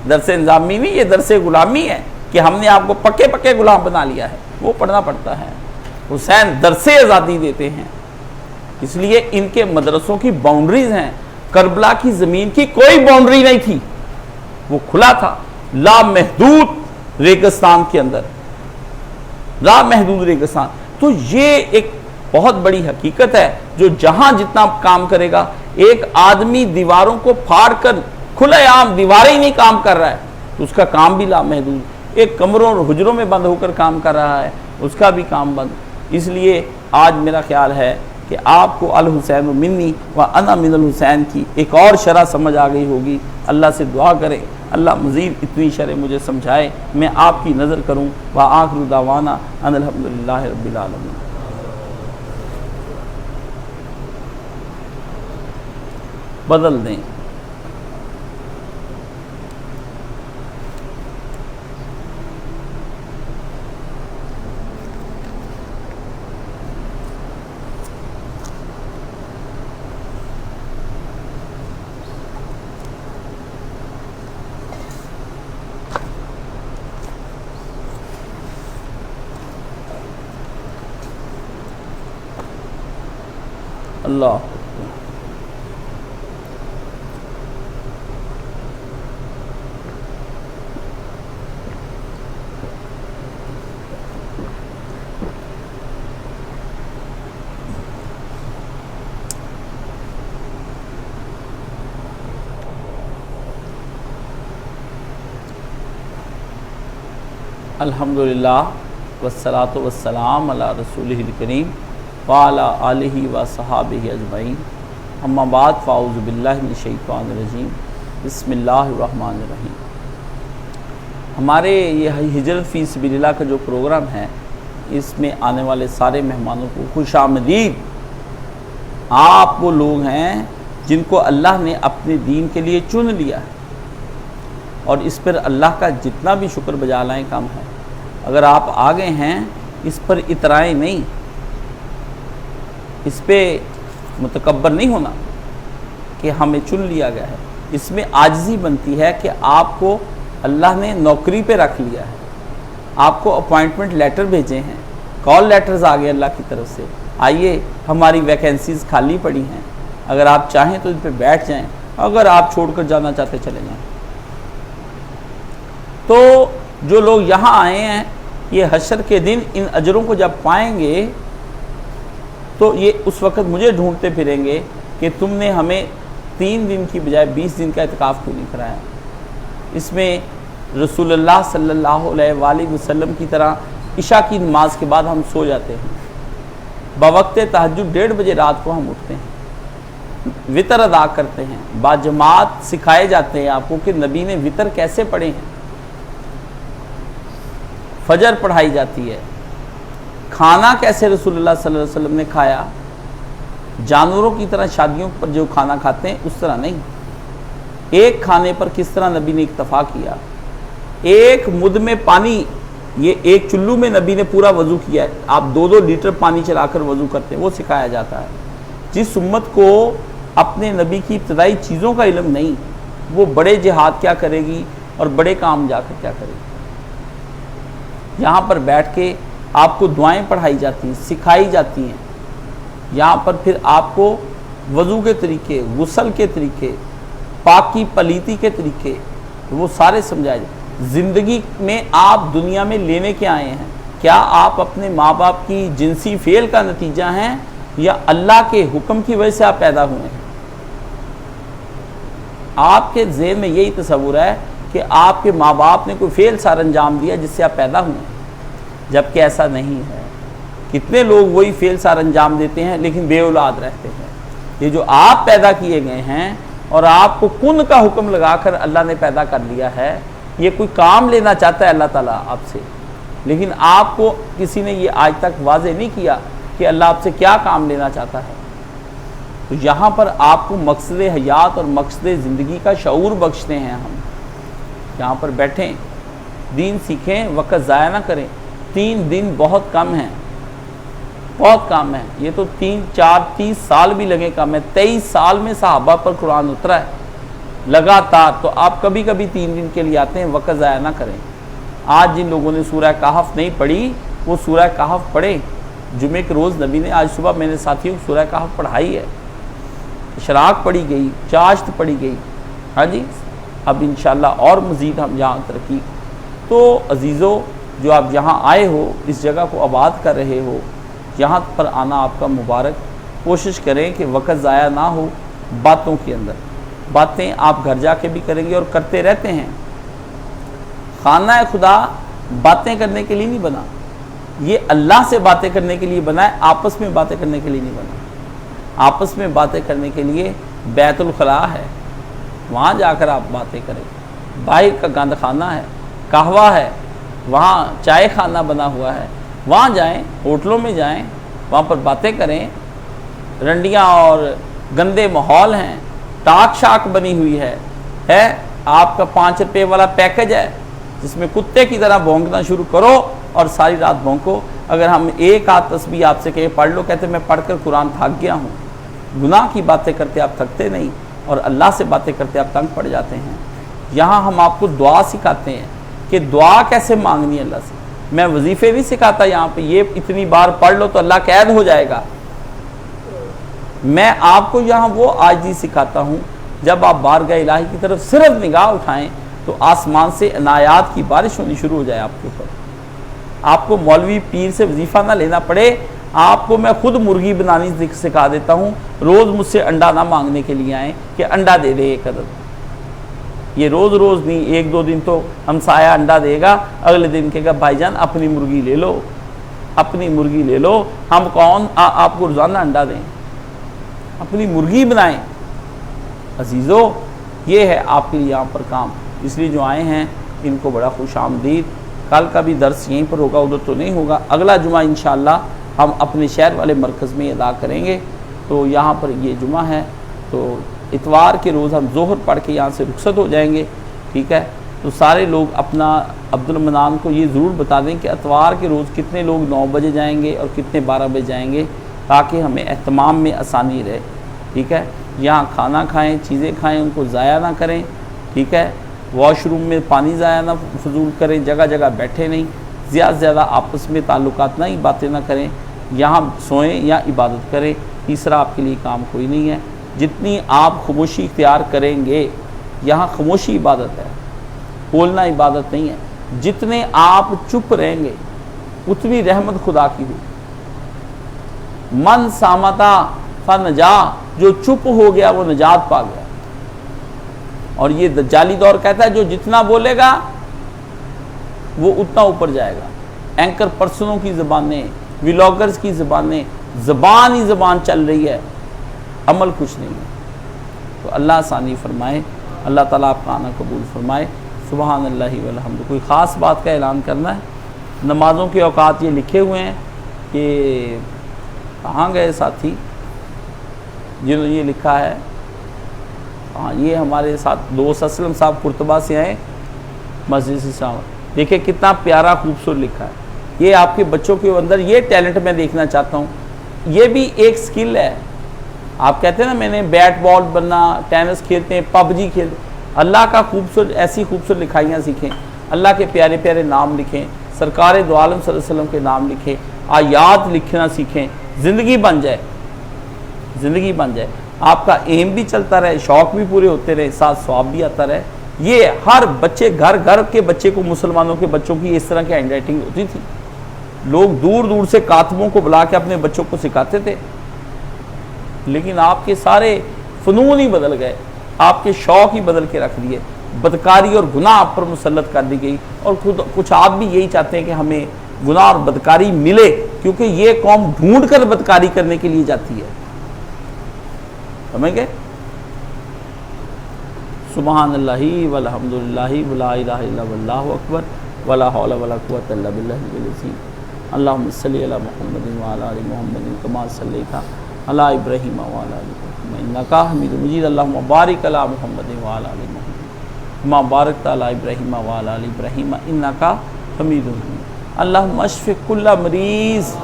درس نظامی نہیں، یہ درس غلامی ہے کہ ہم نے آپ کو پکے پکے غلام بنا لیا ہے، وہ پڑھنا پڑتا ہے۔ حسین درس آزادی دیتے ہیں، اس لیے ان کے مدرسوں کی باؤنڈریز ہیں۔ کربلا کی زمین کی کوئی باؤنڈری نہیں تھی، وہ کھلا تھا، لامحدود ریگستان کے اندر، لامحدود ریگستان۔ تو یہ ایک بہت بڑی حقیقت ہے جو جہاں جتنا کام کرے گا۔ ایک آدمی دیواروں کو پھاڑ کر کھلے عام دیواریں ہی نہیں کام کر رہا ہے تو اس کا کام بھی لامحدود۔ ایک کمروں اور حجروں میں بند ہو کر کام کر رہا ہے، اس کا بھی کام بند۔ اس لیے آج میرا خیال ہے کہ آپ کو الحسین منی و انا من الحسین کی ایک اور شرح سمجھ آ گئی ہوگی۔ اللہ سے دعا کریں اللہ مزید اتنی شرح مجھے سمجھائے، میں آپ کی نظر کروں۔ وآخر دعوانا ان الحمدللہ رب العالمین۔ بدل دیں۔ اللہ الحمدللہ والصلاۃ والسلام علی رسولہ الکریم وعلی آلہ وصحابہ اجمعین، اما بعد فاعوذ باللہ من الشیطان الرجیم، بسم اللہ الرحمن الرحیم۔ ہمارے یہ ہجرت فی سبیل اللہ کا جو پروگرام ہے، اس میں آنے والے سارے مہمانوں کو خوش آمدید۔ آپ وہ لوگ ہیں جن کو اللہ نے اپنے دین کے لیے چن لیا ہے، اور اس پر اللہ کا جتنا بھی شکر بجا لائیں کم ہے۔ اگر آپ آگے ہیں، اس پر اترائیں نہیں، اس پہ متکبر نہیں ہونا کہ ہمیں چن لیا گیا ہے۔ اس میں عاجزی بنتی ہے کہ آپ کو اللہ نے نوکری پہ رکھ لیا ہے، آپ کو اپوائنٹمنٹ لیٹر بھیجے ہیں، کال لیٹرز آگے اللہ کی طرف سے، آئیے ہماری ویکینسیز خالی پڑی ہیں، اگر آپ چاہیں تو ان پہ بیٹھ جائیں، اگر آپ چھوڑ کر جانا چاہتے چلے جائیں۔ تو جو لوگ یہاں آئے ہیں، یہ حشر کے دن ان اجروں کو جب پائیں گے تو یہ اس وقت مجھے ڈھونڈتے پھریں گے کہ تم نے ہمیں 3 دن کی بجائے 20 دن کا اعتکاف کیوں نہیں کرایا۔ اس میں رسول اللہ صلی اللہ علیہ وآلہ وسلم کی طرح عشاء کی نماز کے بعد ہم سو جاتے ہیں، بوقت تہجد 1:30 بجے رات کو ہم اٹھتے ہیں، وطر ادا کرتے ہیں، باجماعت سکھائے جاتے ہیں آپ کو کہ نبی نے وطر کیسے پڑھے ہیں، فجر پڑھائی جاتی ہے، کھانا کیسے رسول اللہ صلی اللہ علیہ وسلم نے کھایا، جانوروں کی طرح شادیوں پر جو کھانا کھاتے ہیں اس طرح نہیں، ایک کھانے پر کس طرح نبی نے اکتفا کیا، ایک مد میں پانی، یہ ایک چلو میں نبی نے پورا وضو کیا ہے، آپ 2-2 لیٹر پانی چلا کر وضو کرتے ہیں، وہ سکھایا جاتا ہے۔ جس امت کو اپنے نبی کی ابتدائی چیزوں کا علم نہیں، وہ بڑے جہاد کیا کرے گی اور بڑے کام جا کر کیا کرے گی۔ یہاں پر بیٹھ کے آپ کو دعائیں پڑھائی جاتی ہیں، سکھائی جاتی ہیں، یہاں پر پھر آپ کو وضو کے طریقے، غسل کے طریقے، پاکی پلیتی کے طریقے، وہ سارے سمجھائے جاتے ہیں۔ زندگی میں آپ دنیا میں لینے کے آئے ہیں، کیا آپ اپنے ماں باپ کی جنسی فعل کا نتیجہ ہیں یا اللہ کے حکم کی وجہ سے آپ پیدا ہوئے ہیں؟ آپ کے ذہن میں یہی تصور ہے کہ آپ کے ماں باپ نے کوئی فعل سار انجام دیا جس سے آپ پیدا ہوئے ہیں، جبکہ ایسا نہیں ہے۔ کتنے لوگ وہی فعل سار انجام دیتے ہیں لیکن بے اولاد رہتے ہیں۔ یہ جو آپ پیدا کیے گئے ہیں اور آپ کو کن کا حکم لگا کر اللہ نے پیدا کر لیا ہے، یہ کوئی کام لینا چاہتا ہے اللہ تعالیٰ آپ سے، لیکن آپ کو کسی نے یہ آج تک واضح نہیں کیا کہ اللہ آپ سے کیا کام لینا چاہتا ہے۔ تو یہاں پر آپ کو مقصد حیات اور مقصد زندگی کا شعور بخشتے ہیں ہم۔ یہاں پر بیٹھیں، دین سیکھیں، وقت ضائع نہ کریں۔ 3 دن بہت کم ہیں، بہت کم ہے، یہ تو 3, 4, 30 سال بھی لگے کم ہے۔ 23 سال میں صحابہ پر قرآن اترا ہے لگاتار، تو آپ کبھی کبھی 3 دن کے لیے آتے ہیں، وقت ضائع نہ کریں۔ آج جن لوگوں نے سورہ کہف نہیں پڑھی وہ سورہ کہف پڑھیں۔ جمعے کے روز نبی نے، آج صبح میں نے ساتھیوں کو سورہ کہف پڑھائی ہے، اشراق پڑھی گئی، چاشت پڑھی گئی، ہاں جی، اب انشاءاللہ اور مزید ہم یہاں ترقی۔ تو عزیزو، جو آپ یہاں آئے ہو، اس جگہ کو آباد کر رہے ہو، یہاں پر آنا آپ کا مبارک۔ کوشش کریں کہ وقت ضائع نہ ہو باتوں کے اندر۔ باتیں آپ گھر جا کے بھی کریں گے اور کرتے رہتے ہیں۔ خانہ خدا باتیں کرنے کے لیے نہیں بنا، یہ اللہ سے باتیں کرنے کے لیے بنا ہے، آپس میں باتیں کرنے کے لیے نہیں بنا۔ آپس میں باتیں کرنے کے لیے بیت الخلاء ہے، وہاں جا کر آپ باتیں کریں۔ باہر کا گند خانہ ہے، قہوہ ہے، وہاں چائے خانہ بنا ہوا ہے، وہاں جائیں، ہوٹلوں میں جائیں، وہاں پر باتیں کریں، رنڈیاں اور گندے ماحول ہیں، ٹاک شاک بنی ہوئی ہے آپ کا 5 روپے والا پیکج ہے جس میں کتے کی طرح بھونکنا شروع کرو اور ساری رات بھونکو۔ اگر ہم ایک آدھ تسبیح آپ سے کہے پڑھ لو، کہتے میں پڑھ کر قرآن تھک گیا ہوں۔ گناہ کی باتیں کرتے آپ تھکتے نہیں، اور اللہ سے باتیں کرتے آپ تنگ پڑ جاتے ہیں۔ یہاں ہم آپ کو دعا سکھاتے ہیں کہ دعا کیسے مانگنی ہے اللہ سے۔ میں وظیفے نہیں سکھاتا یہاں پہ یہ اتنی بار پڑھ لو تو اللہ قید ہو جائے گا۔ میں آپ کو یہاں وہ عاجزی سکھاتا ہوں، جب آپ بارگاہ الہی کی طرف صرف نگاہ اٹھائیں تو آسمان سے عنایات کی بارش ہونی شروع ہو جائے آپ کے اوپر۔ آپ کو مولوی پیر سے وظیفہ نہ لینا پڑے، آپ کو میں خود مرغی بنانی سکھا دیتا ہوں۔ روز مجھ سے انڈا نہ مانگنے کے لیے آئیں کہ انڈا دے دے ایک عدد، یہ روز روز نہیں، 1-2 دن تو ہمسایہ انڈا دے گا، اگلے دن کہے گا بھائی جان اپنی مرغی لے لو، اپنی مرغی لے لو، ہم کون آپ کو روزانہ انڈا دیں، اپنی مرغی بنائیں۔ عزیزو یہ ہے آپ کے لیے یہاں پر کام، اس لیے جو آئے ہیں ان کو بڑا خوش آمدید۔ کل کا بھی درس یہیں پر ہوگا، ادھر تو نہیں ہوگا، اگلا جمعہ انشاءاللہ ہم اپنے شہر والے مرکز میں ادا کریں گے۔ تو یہاں پر یہ جمعہ ہے تو اتوار کے روز ہم ظہر پڑھ کے یہاں سے رخصت ہو جائیں گے، ٹھیک ہے؟ تو سارے لوگ اپنا عبد المنان کو یہ ضرور بتا دیں کہ اتوار کے روز کتنے لوگ 9 بجے جائیں گے اور کتنے 12 بجے جائیں گے، تاکہ ہمیں اہتمام میں آسانی رہے، ٹھیک ہے؟ یہاں کھانا کھائیں، چیزیں کھائیں، ان کو ضائع نہ کریں، ٹھیک ہے؟ واش روم میں پانی ضائع نہ فضول کریں، جگہ جگہ بیٹھے نہیں، زیادہ سے زیادہ آپس میں تعلقات نہ ہی باتیں نہ کریں، یہاں سوئیں یا عبادت کریں۔ تیسرا آپ کے لیے کام کوئی نہیں ہے، جتنی آپ خاموشی اختیار کریں گے، یہاں خاموشی عبادت ہے، بولنا عبادت نہیں ہے، جتنے آپ چپ رہیں گے اتنی رحمت خدا کی ہوگی۔ من سامتا فنجا، جو چپ ہو گیا وہ نجات پا گیا۔ اور یہ دجالی دور کہتا ہے جو جتنا بولے گا وہ اتنا اوپر جائے گا۔ اینکر پرسنوں کی زبانیں، ولاگرز کی زبانیں، زبان ہی زبان چل رہی ہے، عمل کچھ نہیں ہے۔ تو اللہ آسانی فرمائے، اللہ تعالیٰ آپ کا آنا قبول فرمائے۔ سبحان اللہ والحمد۔ کوئی خاص بات کا اعلان کرنا ہے؟ نمازوں کے اوقات یہ لکھے ہوئے ہیں کہ کہاں گئے ساتھی جنہوں نے یہ لکھا ہے؟ ہاں، یہ ہمارے ساتھ دوست اسلم صاحب قرطبہ سے آئے، مسجد سے صاحب، دیکھیں کتنا پیارا خوبصورت لکھا ہے۔ یہ آپ کے بچوں کے اندر یہ ٹیلنٹ میں دیکھنا چاہتا ہوں، یہ بھی ایک سکل ہے۔ آپ کہتے ہیں نا میں نے بیٹ بال بننا، ٹینس کھیلتے ہیں، پب جی کھیلتے ہیں، اللہ کا خوبصورت ایسی خوبصورت لکھائیاں سیکھیں، اللہ کے پیارے پیارے نام لکھیں، سرکار دو عالم صلی اللہ علیہ وسلم کے نام لکھیں، آیات لکھنا سیکھیں، زندگی بن جائے، زندگی بن جائے، آپ کا ایم بھی چلتا رہے، شوق بھی پورے ہوتے رہے، ساتھ ثواب بھی آتا رہے۔ یہ ہر بچے، گھر گھر کے بچے کو، مسلمانوں کے بچوں کی اس طرح کی ہینڈ رائٹنگ ہوتی تھی، لوگ دور دور سے کاتبوں کو بلا کے اپنے بچوں کو سکھاتے تھے، لیکن آپ کے سارے فنون ہی بدل گئے، آپ کے شوق ہی بدل کے رکھ دیے، بدکاری اور گناہ آپ پر مسلط کر دی گئی، اور خود کچھ آپ بھی یہی چاہتے ہیں کہ ہمیں گناہ اور بدکاری ملے، کیونکہ یہ قوم ڈھونڈ کر بدکاری کرنے کے لیے جاتی ہے، سمجھ گئے؟ سبحان اللہ والحمد للہ ولا الہ الا اللہ اکبر ولا حول ولا قوۃ الا باللہ العظیم۔ اللہم صلی علی محمد وعلی آل محمد کما صلیت علی ابراہیم وعلی آل ابراہیم انک حمید مجید۔ اللہم بارک علی محمد وعلی آل محمد کما بارکت علی ابراہیم وعلی آل ابراہیم انک حمید مجید۔ اللہم اشف کل مریض،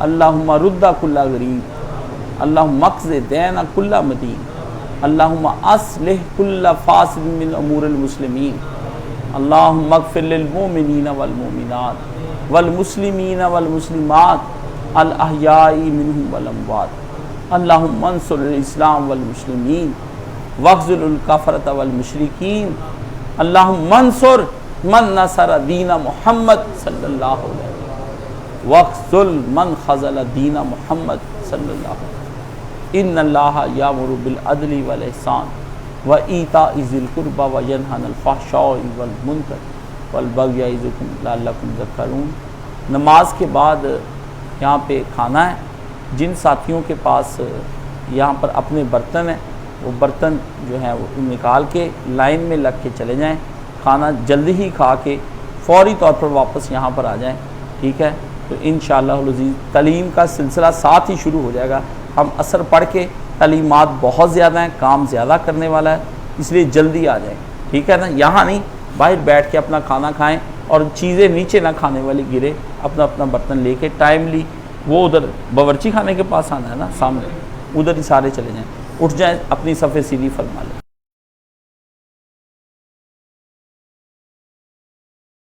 اللہم رد کل غریب، اللہم اقض دین کل مدین، اللہم اصلح کل فاسد من امور المسلمین، اللہم اغفر للمؤمنین والمؤمنات والمسلمین والمسلمات الاحیاء منہم والاموات، اللہم انصر الاسلام والمسلمین واخذل الکفرۃ والمشرکین، اللہم انصر من نصر دین محمد صلی اللہ علیہ وسلم واخذل من خذل دین محمد صلی اللہ علیہ وسلم۔ ان اللہ یامر بالعدل والاحسان وایتاء ذی القربی وینہی عن الفحشاء والمنکر والبغی یعظکم لعلکم تذکرون۔ نماز کے بعد یہاں پہ کھانا ہے، جن ساتھیوں کے پاس یہاں پر اپنے برتن ہیں وہ برتن جو ہیں وہ نکال کے لائن میں لگ کے چلے جائیں، کھانا جلدی ہی کھا کے فوری طور پر واپس یہاں پر آ جائیں، ٹھیک ہے؟ تو انشاءاللہ العزیز تعلیم کا سلسلہ ساتھ ہی شروع ہو جائے گا۔ ہم اثر پڑھ کے تعلیمات بہت زیادہ ہیں، کام زیادہ کرنے والا ہے، اس لیے جلدی آ جائیں، ٹھیک ہے نا؟ یہاں نہیں، باہر بیٹھ کے اپنا کھانا کھائیں اور چیزیں نیچے نہ کھانے والی گرے، اپنا اپنا برتن لے کے ٹائملی، وہ ادھر باورچی خانے کے پاس آنا ہے نا سامنے، ادھر ہی سارے چلے جائیں، اٹھ جائیں، اپنی صفیں سیدھی فرما لیں۔